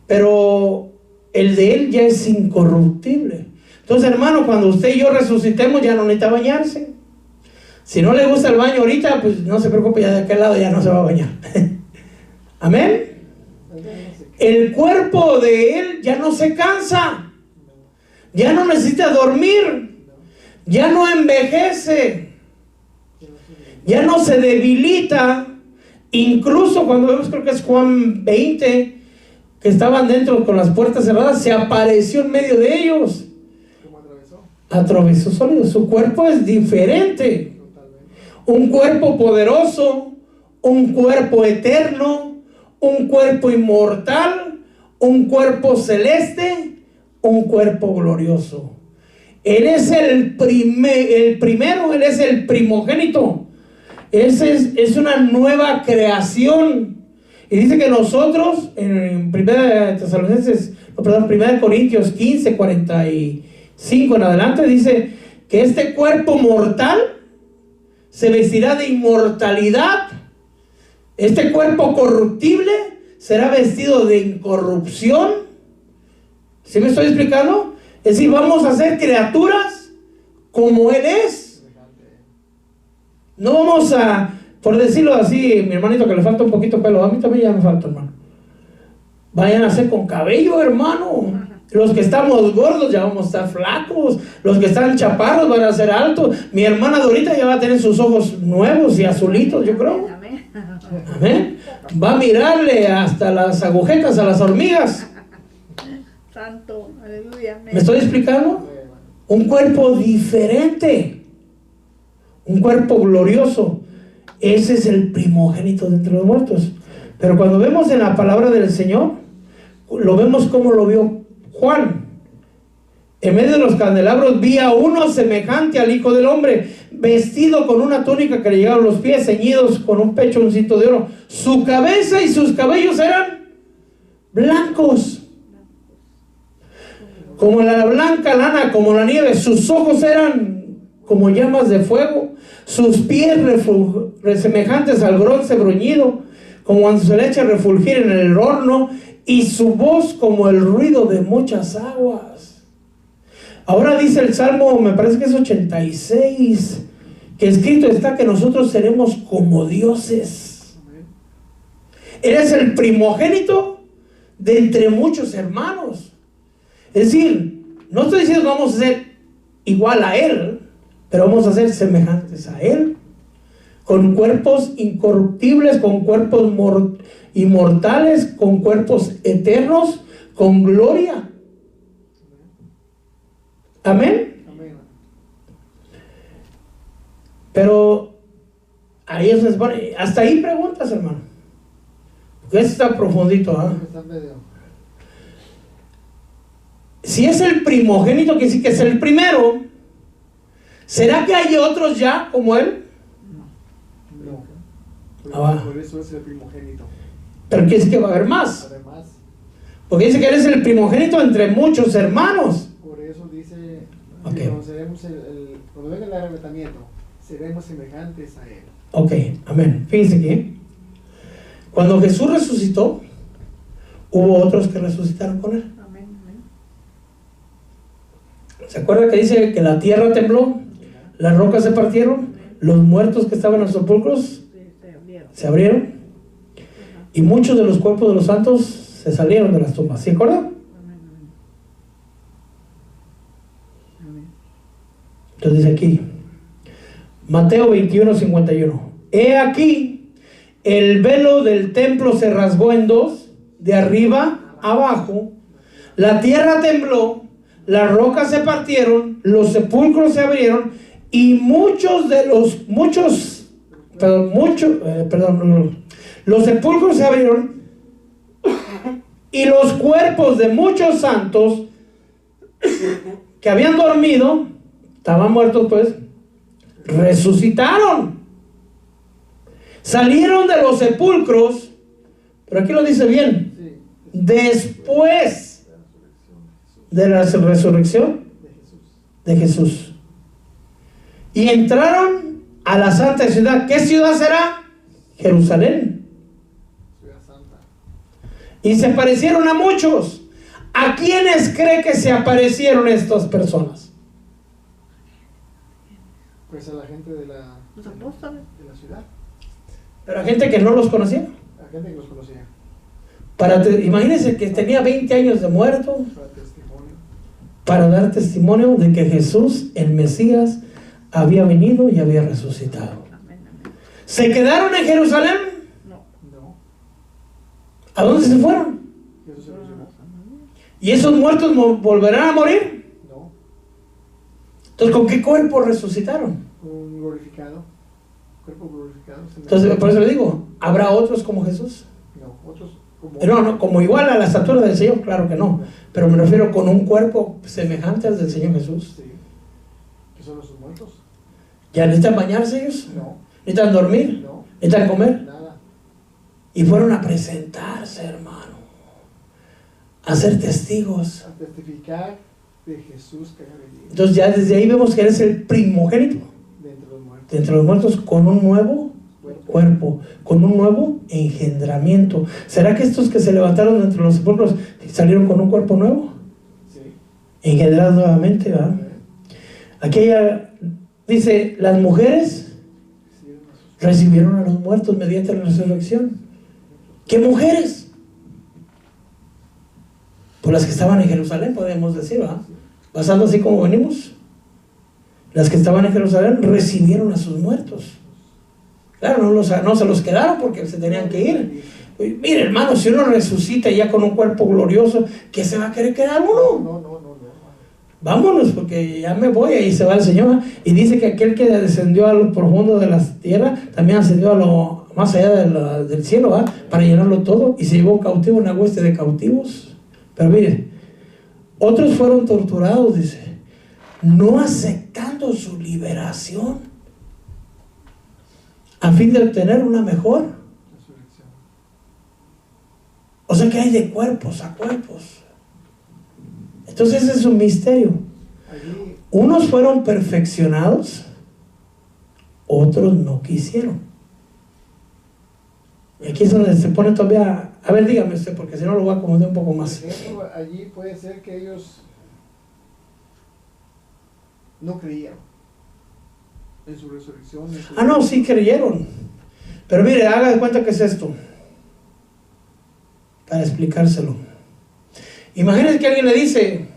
Pero el de él ya es incorruptible. Entonces, hermano, cuando usted y yo resucitemos, ya no necesita bañarse. Si no le gusta el baño ahorita, pues no se preocupe, ya de aquel lado ya no se va a bañar. Amén. El cuerpo de él ya no se cansa, ya no necesita dormir, ya no envejece, ya no se debilita. Incluso cuando vemos, creo que es Juan 20, que estaban dentro con las puertas cerradas, se apareció en medio de ellos. ¿Cómo atravesó? Atravesó sólido. Su cuerpo es diferente. Totalmente. Un cuerpo poderoso, un cuerpo eterno, un cuerpo inmortal, un cuerpo celeste, un cuerpo glorioso. Él es el primero, Él es el primogénito. Es una nueva creación. Y dice que nosotros, en 1 Corintios 15, 45 en adelante, dice que este cuerpo mortal se vestirá de inmortalidad. Este cuerpo corruptible será vestido de incorrupción. ¿Sí me estoy explicando? Es decir, vamos a ser criaturas como Él es. No vamos a, por decirlo así, mi hermanito que le falta un poquito de pelo, a mí también ya me falta, hermano. Vayan a ser con cabello, hermano. Los que estamos gordos ya vamos a estar flacos. Los que están chaparros van a ser altos. Mi hermana Dorita ya va a tener sus ojos nuevos y azulitos, yo creo. Amén. Amén. Va a mirarle hasta las agujetas a las hormigas. Santo, aleluya. Amén. ¿Me estoy explicando? Un cuerpo diferente. Un cuerpo glorioso. Ese es el primogénito de entre los muertos. Pero cuando vemos en la palabra del Señor, lo vemos como lo vio Juan. En medio de los candelabros vi a uno semejante al Hijo del Hombre, vestido con una túnica que le llegaba a los pies, ceñidos con un pecho, un cinto de oro. Su cabeza y sus cabellos eran blancos, como la blanca lana, como la nieve. Sus ojos eran como llamas de fuego, sus pies semejantes al bronce bruñido, como cuando se le echa a refulgir en el horno, y su voz como el ruido de muchas aguas. Ahora dice el Salmo, me parece que es 86, que escrito está que nosotros seremos como dioses. Eres el primogénito de entre muchos hermanos. Es decir, no estoy diciendo que vamos a ser igual a Él, pero vamos a ser semejantes a Él, con cuerpos incorruptibles, con cuerpos inmortales, con cuerpos eternos, con gloria. Amén. Amén. Pero ahí se pone, hasta ahí preguntas, hermano, porque esto está profundito, ¿eh? Está medio. Si es el primogénito, que sí que es el primero, ¿será que hay otros ya como él? No. Por eso es el primogénito. Pero que es que va a haber más, Además, porque dice que él es el primogénito entre muchos hermanos. por eso dice Ok. que cuando venga el arrebatamiento, seremos semejantes a Él. Ok, amén. Fíjense que cuando Jesús resucitó, hubo otros que resucitaron con él. Amén, amén. ¿Se acuerda que dice que la tierra tembló, las rocas se partieron, los muertos que estaban en los sepulcros Sí, se abrieron. se abrieron Ajá. y muchos de los cuerpos de los santos se salieron de las tumbas? ¿Sí acuerdan? Amén, amén. Amén. Entonces dice aquí, Mateo 21:51, he aquí, el velo del templo se rasgó en dos, de arriba a abajo, la tierra tembló, las rocas se partieron, los sepulcros se abrieron, y los sepulcros se abrieron, y los cuerpos de muchos santos que habían dormido, estaban muertos pues, resucitaron, salieron de los sepulcros, pero aquí lo dice bien, Sí, después de la resurrección de Jesús. de Jesús, y entraron a la santa ciudad. ¿Qué ciudad será? Jerusalén. Ciudad Santa. Y se aparecieron a muchos. ¿A quiénes cree que se aparecieron estas personas? Pues a la gente de la ciudad, Pero a gente que no los conocía. a la gente que los conocía, Imagínense que tenía 20 años de muerto, para testimonio. para dar testimonio de que Jesús, el Mesías, había venido y había resucitado. Amén, amén. ¿Se quedaron en Jerusalén? No. No, ¿A dónde se fueron? Jesús se los llevó. ¿Y esos muertos volverán a morir? No, Entonces, ¿con qué cuerpo resucitaron? un glorificado, cuerpo glorificado. Entonces, por eso le digo, ¿habrá otros como Jesús? No, otros como. No, como igual a la estatura del Señor, claro que no. Pero me refiero con un cuerpo semejante al del Señor Jesús. Sí, que son los muertos. ¿Ya necesitan bañarse ellos? No, ¿Necesitan dormir? no, ¿Necesitan comer? nada. Y fueron a presentarse, hermano, a ser testigos. A testificar de Jesús que había venido Entonces ya desde ahí vemos que eres el primogénito de entre los muertos. de entre los muertos, con un nuevo Cuerpo. cuerpo, con un nuevo engendramiento. ¿Será que estos que se levantaron de entre los sepulcros salieron con un cuerpo nuevo? Sí. Engendrados nuevamente, ¿verdad? Aquí dice, las mujeres Sí, eran esos. recibieron a los muertos mediante la resurrección. ¿Qué mujeres? Pues las que estaban en Jerusalén, podemos decir, ¿verdad? Pasando así como venimos. Las que estaban en Jerusalén recibieron a sus muertos. Claro, no se los quedaron porque se tenían que ir. Mire, hermano, si uno resucita ya con un cuerpo glorioso, ¿qué se va a querer quedar uno? No. Vámonos, porque ya me voy, ahí se va el Señor. Y dice que aquel que descendió a lo profundo de la tierra, también ascendió a lo más allá del cielo, ¿eh? Para llenarlo todo, y se llevó cautivo una hueste de cautivos. Pero mire, Otros fueron torturados, dice, no aceptando su liberación a fin de obtener una mejor. O sea que hay de cuerpos a cuerpos. Entonces ese es un misterio. Unos fueron perfeccionados, otros no quisieron. Y aquí es donde se pone todavía. A ver, dígame usted, porque si no lo voy a acomodar un poco más. Por ejemplo, allí puede ser que ellos no creyeron en su resurrección. No, sí creyeron. Pero mire, haga de cuenta que es esto, para explicárselo. Imagínese que alguien le dice,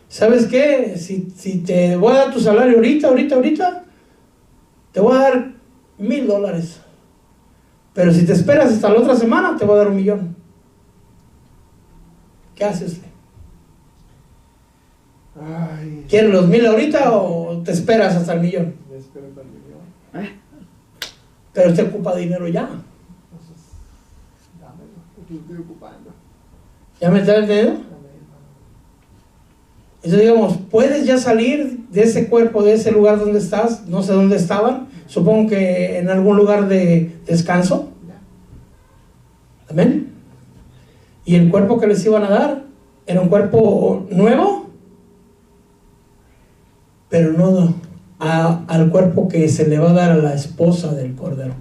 ¿sabes qué? Si te voy a dar tu salario ahorita, te voy a dar $1,000. Pero si te esperas hasta la otra semana, te voy a dar $1,000,000. ¿Qué hace usted? Ay, ¿Quieres los 1,000 ahorita o te esperas hasta el $1,000,000? me espero para el millón. Pero usted ocupa dinero ya. Entonces, dámelo, porque lo estoy ocupando. ¿Ya me está entendiendo? Dame, hermano. Entonces digamos, puedes ya salir de ese cuerpo, de ese lugar donde estás, no sé dónde estaban, supongo que en algún lugar de descanso. Ya. Amén. Y el cuerpo que les iban a dar era un cuerpo nuevo, pero no al cuerpo que se le va a dar a la esposa del Cordero.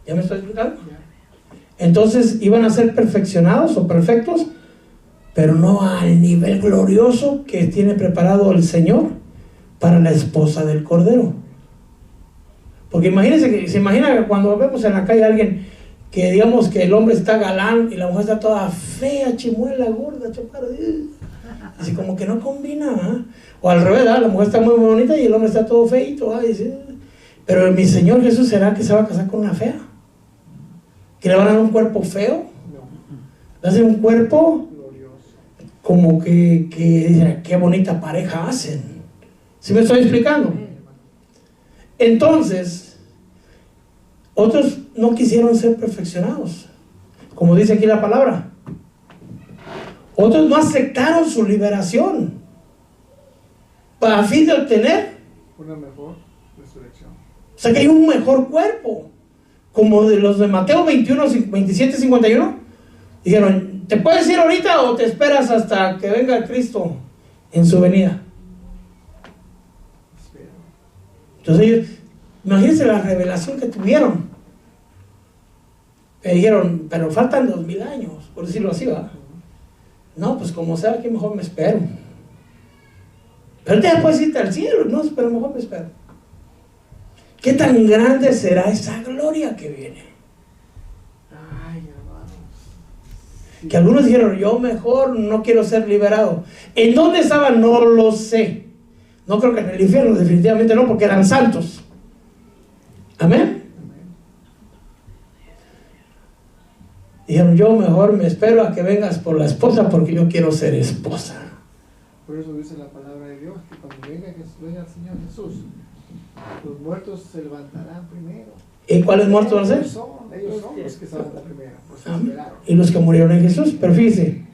¿Ya me estoy explicando? Ya. Entonces iban a ser perfeccionados o perfectos, pero no al nivel glorioso que tiene preparado el Señor para la esposa del Cordero. Porque imagínense que se imagina que cuando vemos en la calle a alguien que digamos que el hombre está galán y la mujer está toda fea, chimuela, gorda, chaparra, así como que no combina, ¿eh? O al revés, la mujer está muy bonita y el hombre está todo feito, pero mi Señor Jesús, ¿será que se va a casar con una fea? ¿Que le van a dar un cuerpo feo? No, ¿Le hacen un cuerpo glorioso. como que dicen, qué bonita pareja hacen? ¿Sí me estoy explicando? Entonces, otros no quisieron ser perfeccionados, como dice aquí la palabra. Otros no aceptaron su liberación para fin de obtener, Una mejor resurrección. o sea que hay un mejor cuerpo, como de los de Mateo 21, 27, 51. Dijeron, ¿te puedes ir ahorita o te esperas hasta que venga Cristo en su venida? Espero. Entonces ellos, imagínense la revelación que tuvieron. Me dijeron, pero faltan 2,000 años, por decirlo así, ¿va? No, pues como sea, que mejor me espero. Pero te puedes irte al cielo, no, pero mejor me espero. ¿Qué tan grande será esa gloria que viene? Ay, hermanos. Sí. Que algunos dijeron, yo mejor no quiero ser liberado. ¿En dónde estaban? No lo sé. No creo que en el infierno, definitivamente no, porque eran santos. Amén. Amén. Dijeron, yo mejor me espero a que vengas por la esposa porque yo quiero ser esposa. Por eso dice la palabra de Dios que cuando venga el Señor Jesús, los muertos se levantarán primero. ¿Y cuáles muertos van a ser? Ellos son los que se levantan primero, por eso Amén. esperaron. Y los que murieron en Jesús. Pero fíjense,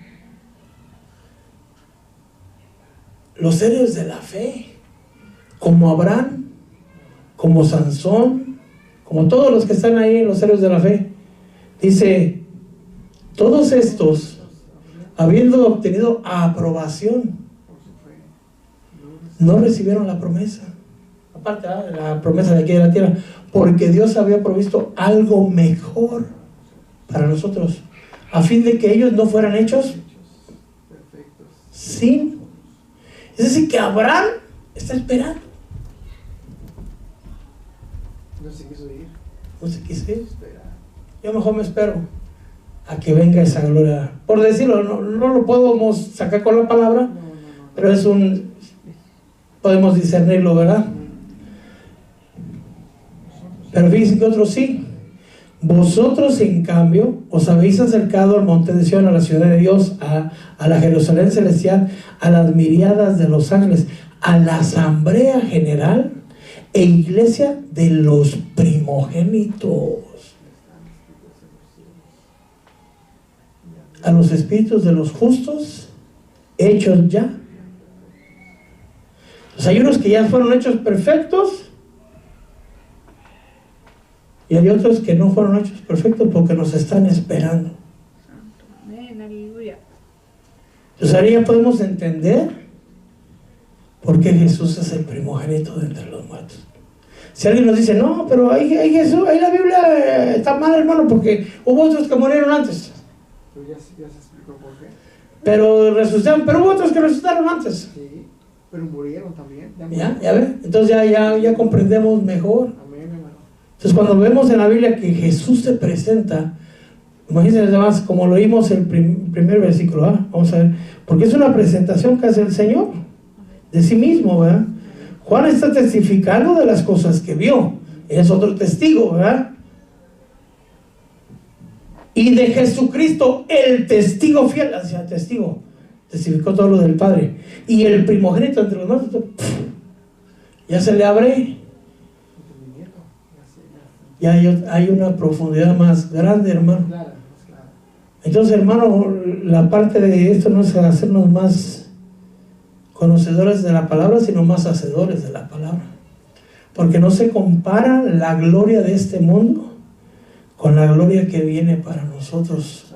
los héroes de la fe, como Abraham, como Sansón, como todos los que están ahí, los héroes de la fe, dice, todos estos, habiendo obtenido aprobación, Por su fe. no recibieron la promesa. Aparte de la promesa de aquí de la tierra, porque Dios había provisto algo mejor para nosotros, a fin de que ellos no fueran hechos Perfectos. sin. Es decir, que Abraham está esperando. No se quiso ir. No sé qué es. Espera. Yo mejor me espero a que venga esa gloria. Por decirlo, no lo podemos sacar con la palabra, No. pero es un. Podemos discernirlo, ¿verdad? Pero fíjense que otros sí. Vosotros, en cambio, os habéis acercado al monte de Sión, a la ciudad de Dios, a la Jerusalén celestial, a las miriadas de los ángeles, a la asamblea general e iglesia de los primogénitos, a los espíritus de los justos hechos ya. Pues hay unos que ya fueron hechos perfectos y hay otros que no fueron hechos perfectos porque nos están esperando. Amén, aleluya. Entonces ahora ya podemos entender por qué Jesús es el primogénito de entre los muertos. Si alguien nos dice, no, pero ahí Jesús, ahí la Biblia está mal, hermano, porque hubo otros que murieron antes. Pero ya se explicó por qué. Pero resucitaron, pero hubo otros que resucitaron antes. Sí, pero murieron también. Ya ve, entonces ya comprendemos mejor. Amén, hermano. Entonces cuando vemos en la Biblia que Jesús se presenta, imagínense además como lo vimos el primer versículo, vamos a ver, porque es una presentación que hace el Señor de sí mismo, ¿verdad? Juan está testificando de las cosas que vio, es otro testigo, ¿verdad? Y de Jesucristo, el testigo fiel, hacia testigo, testificó todo lo del Padre, y el primogénito entre los muertos, ya se le abre, ya hay una profundidad más grande, hermano. Entonces, hermano, la parte de esto no es hacernos más conocedores de la palabra, sino más hacedores de la palabra, porque no se compara la gloria de este mundo con la gloria que viene para nosotros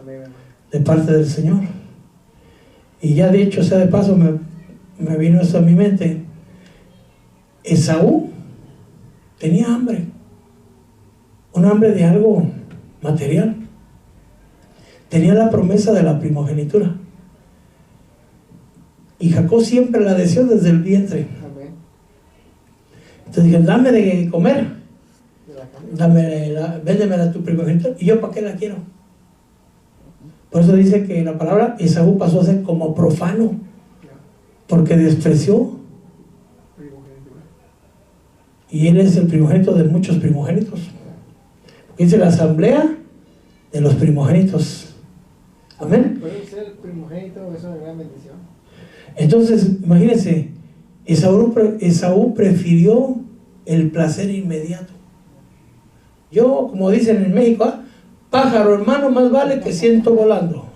de parte del Señor. Y ya dicho sea de paso, me vino esto a mi mente. Esaú tenía hambre, un hambre de algo material, tenía la promesa de la primogenitura. Y Jacob siempre la deseó desde el vientre. Amén. Entonces dije, dame de comer, véndemela tu primogenitura. ¿Y yo para qué la quiero? Por eso dice que la palabra Esaú pasó a ser como profano, porque despreció. Y él es el primogénito de muchos primogénitos. Dice la asamblea de los primogénitos. Amén. Puede ser primogénito, es una gran bendición. Entonces, imagínense, Esaú prefirió el placer inmediato. Yo, como dicen en México, pájaro hermano, más vale que 100 volando.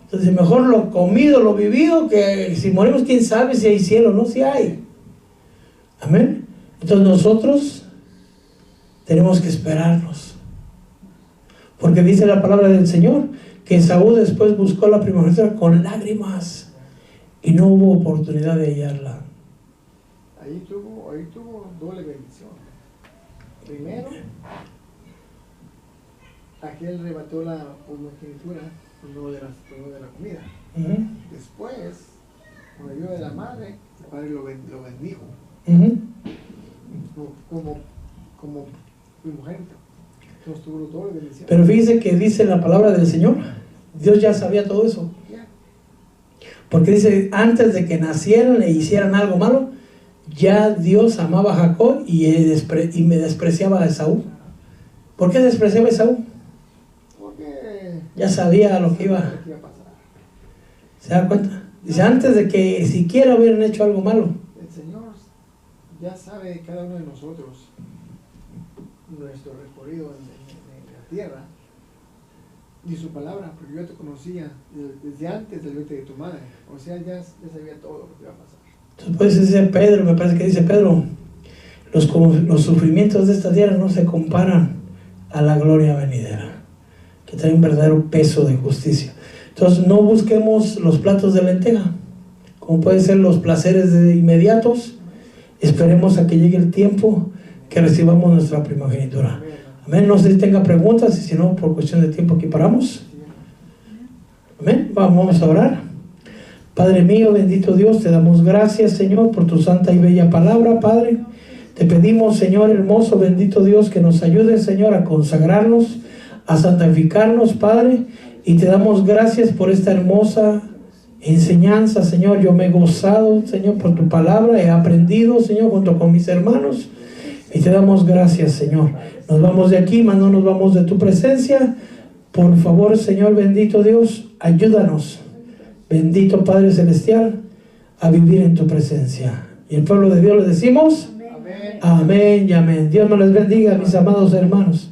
Entonces, mejor lo comido, lo vivido, que si morimos, quién sabe si hay cielo o no, si hay. Amén. Entonces nosotros tenemos que esperarnos, porque dice la palabra del Señor que Esaú después buscó la primogenitura con lágrimas y no hubo oportunidad de hallarla. Ahí tuvo doble bendición. Primero, aquel arrebató la primogenitura por no de la comida. Después, con la ayuda de la madre, el padre lo bendijo. Como primogénito. Entonces tuvo doble bendición. Pero fíjense que dice la palabra del Señor, Dios ya sabía todo eso. Porque dice, antes de que nacieran e hicieran algo malo, ya Dios amaba a Jacob y me despreciaba a Esaú. ¿Por qué despreciaba a Esaú? Porque ya sabía lo que iba a pasar. ¿Se da cuenta? Dice, antes de que siquiera hubieran hecho algo malo. El Señor ya sabe de cada uno de nosotros nuestro recorrido en la tierra y su palabra, porque yo te conocía desde antes del vientre de tu madre. O sea, ya sabía todo lo que iba a pasar. Entonces puede decir Pedro, me parece que dice Pedro, los sufrimientos de esta tierra no se comparan a la gloria venidera, que trae un verdadero peso de justicia. Entonces no busquemos los platos de lenteja, como pueden ser los placeres inmediatos. Esperemos a que llegue el tiempo que recibamos nuestra primogenitura. Amén. No sé si tenga preguntas, y si no, por cuestión de tiempo aquí paramos. Amén. Vamos a orar. Padre mío, bendito Dios, te damos gracias, Señor, por tu santa y bella palabra, Padre. Te pedimos, Señor hermoso, bendito Dios, que nos ayude, Señor, a consagrarnos, a santificarnos, Padre. Y te damos gracias por esta hermosa enseñanza, Señor. Yo me he gozado, Señor, por tu palabra. He aprendido, Señor, junto con mis hermanos. Y te damos gracias, Señor. Nos vamos de aquí, mas no nos vamos de tu presencia. Por favor, Señor, bendito Dios, ayúdanos, bendito Padre Celestial, a vivir en tu presencia. Y el pueblo de Dios le decimos, amén, amén y amén. Dios me les bendiga, mis amados hermanos.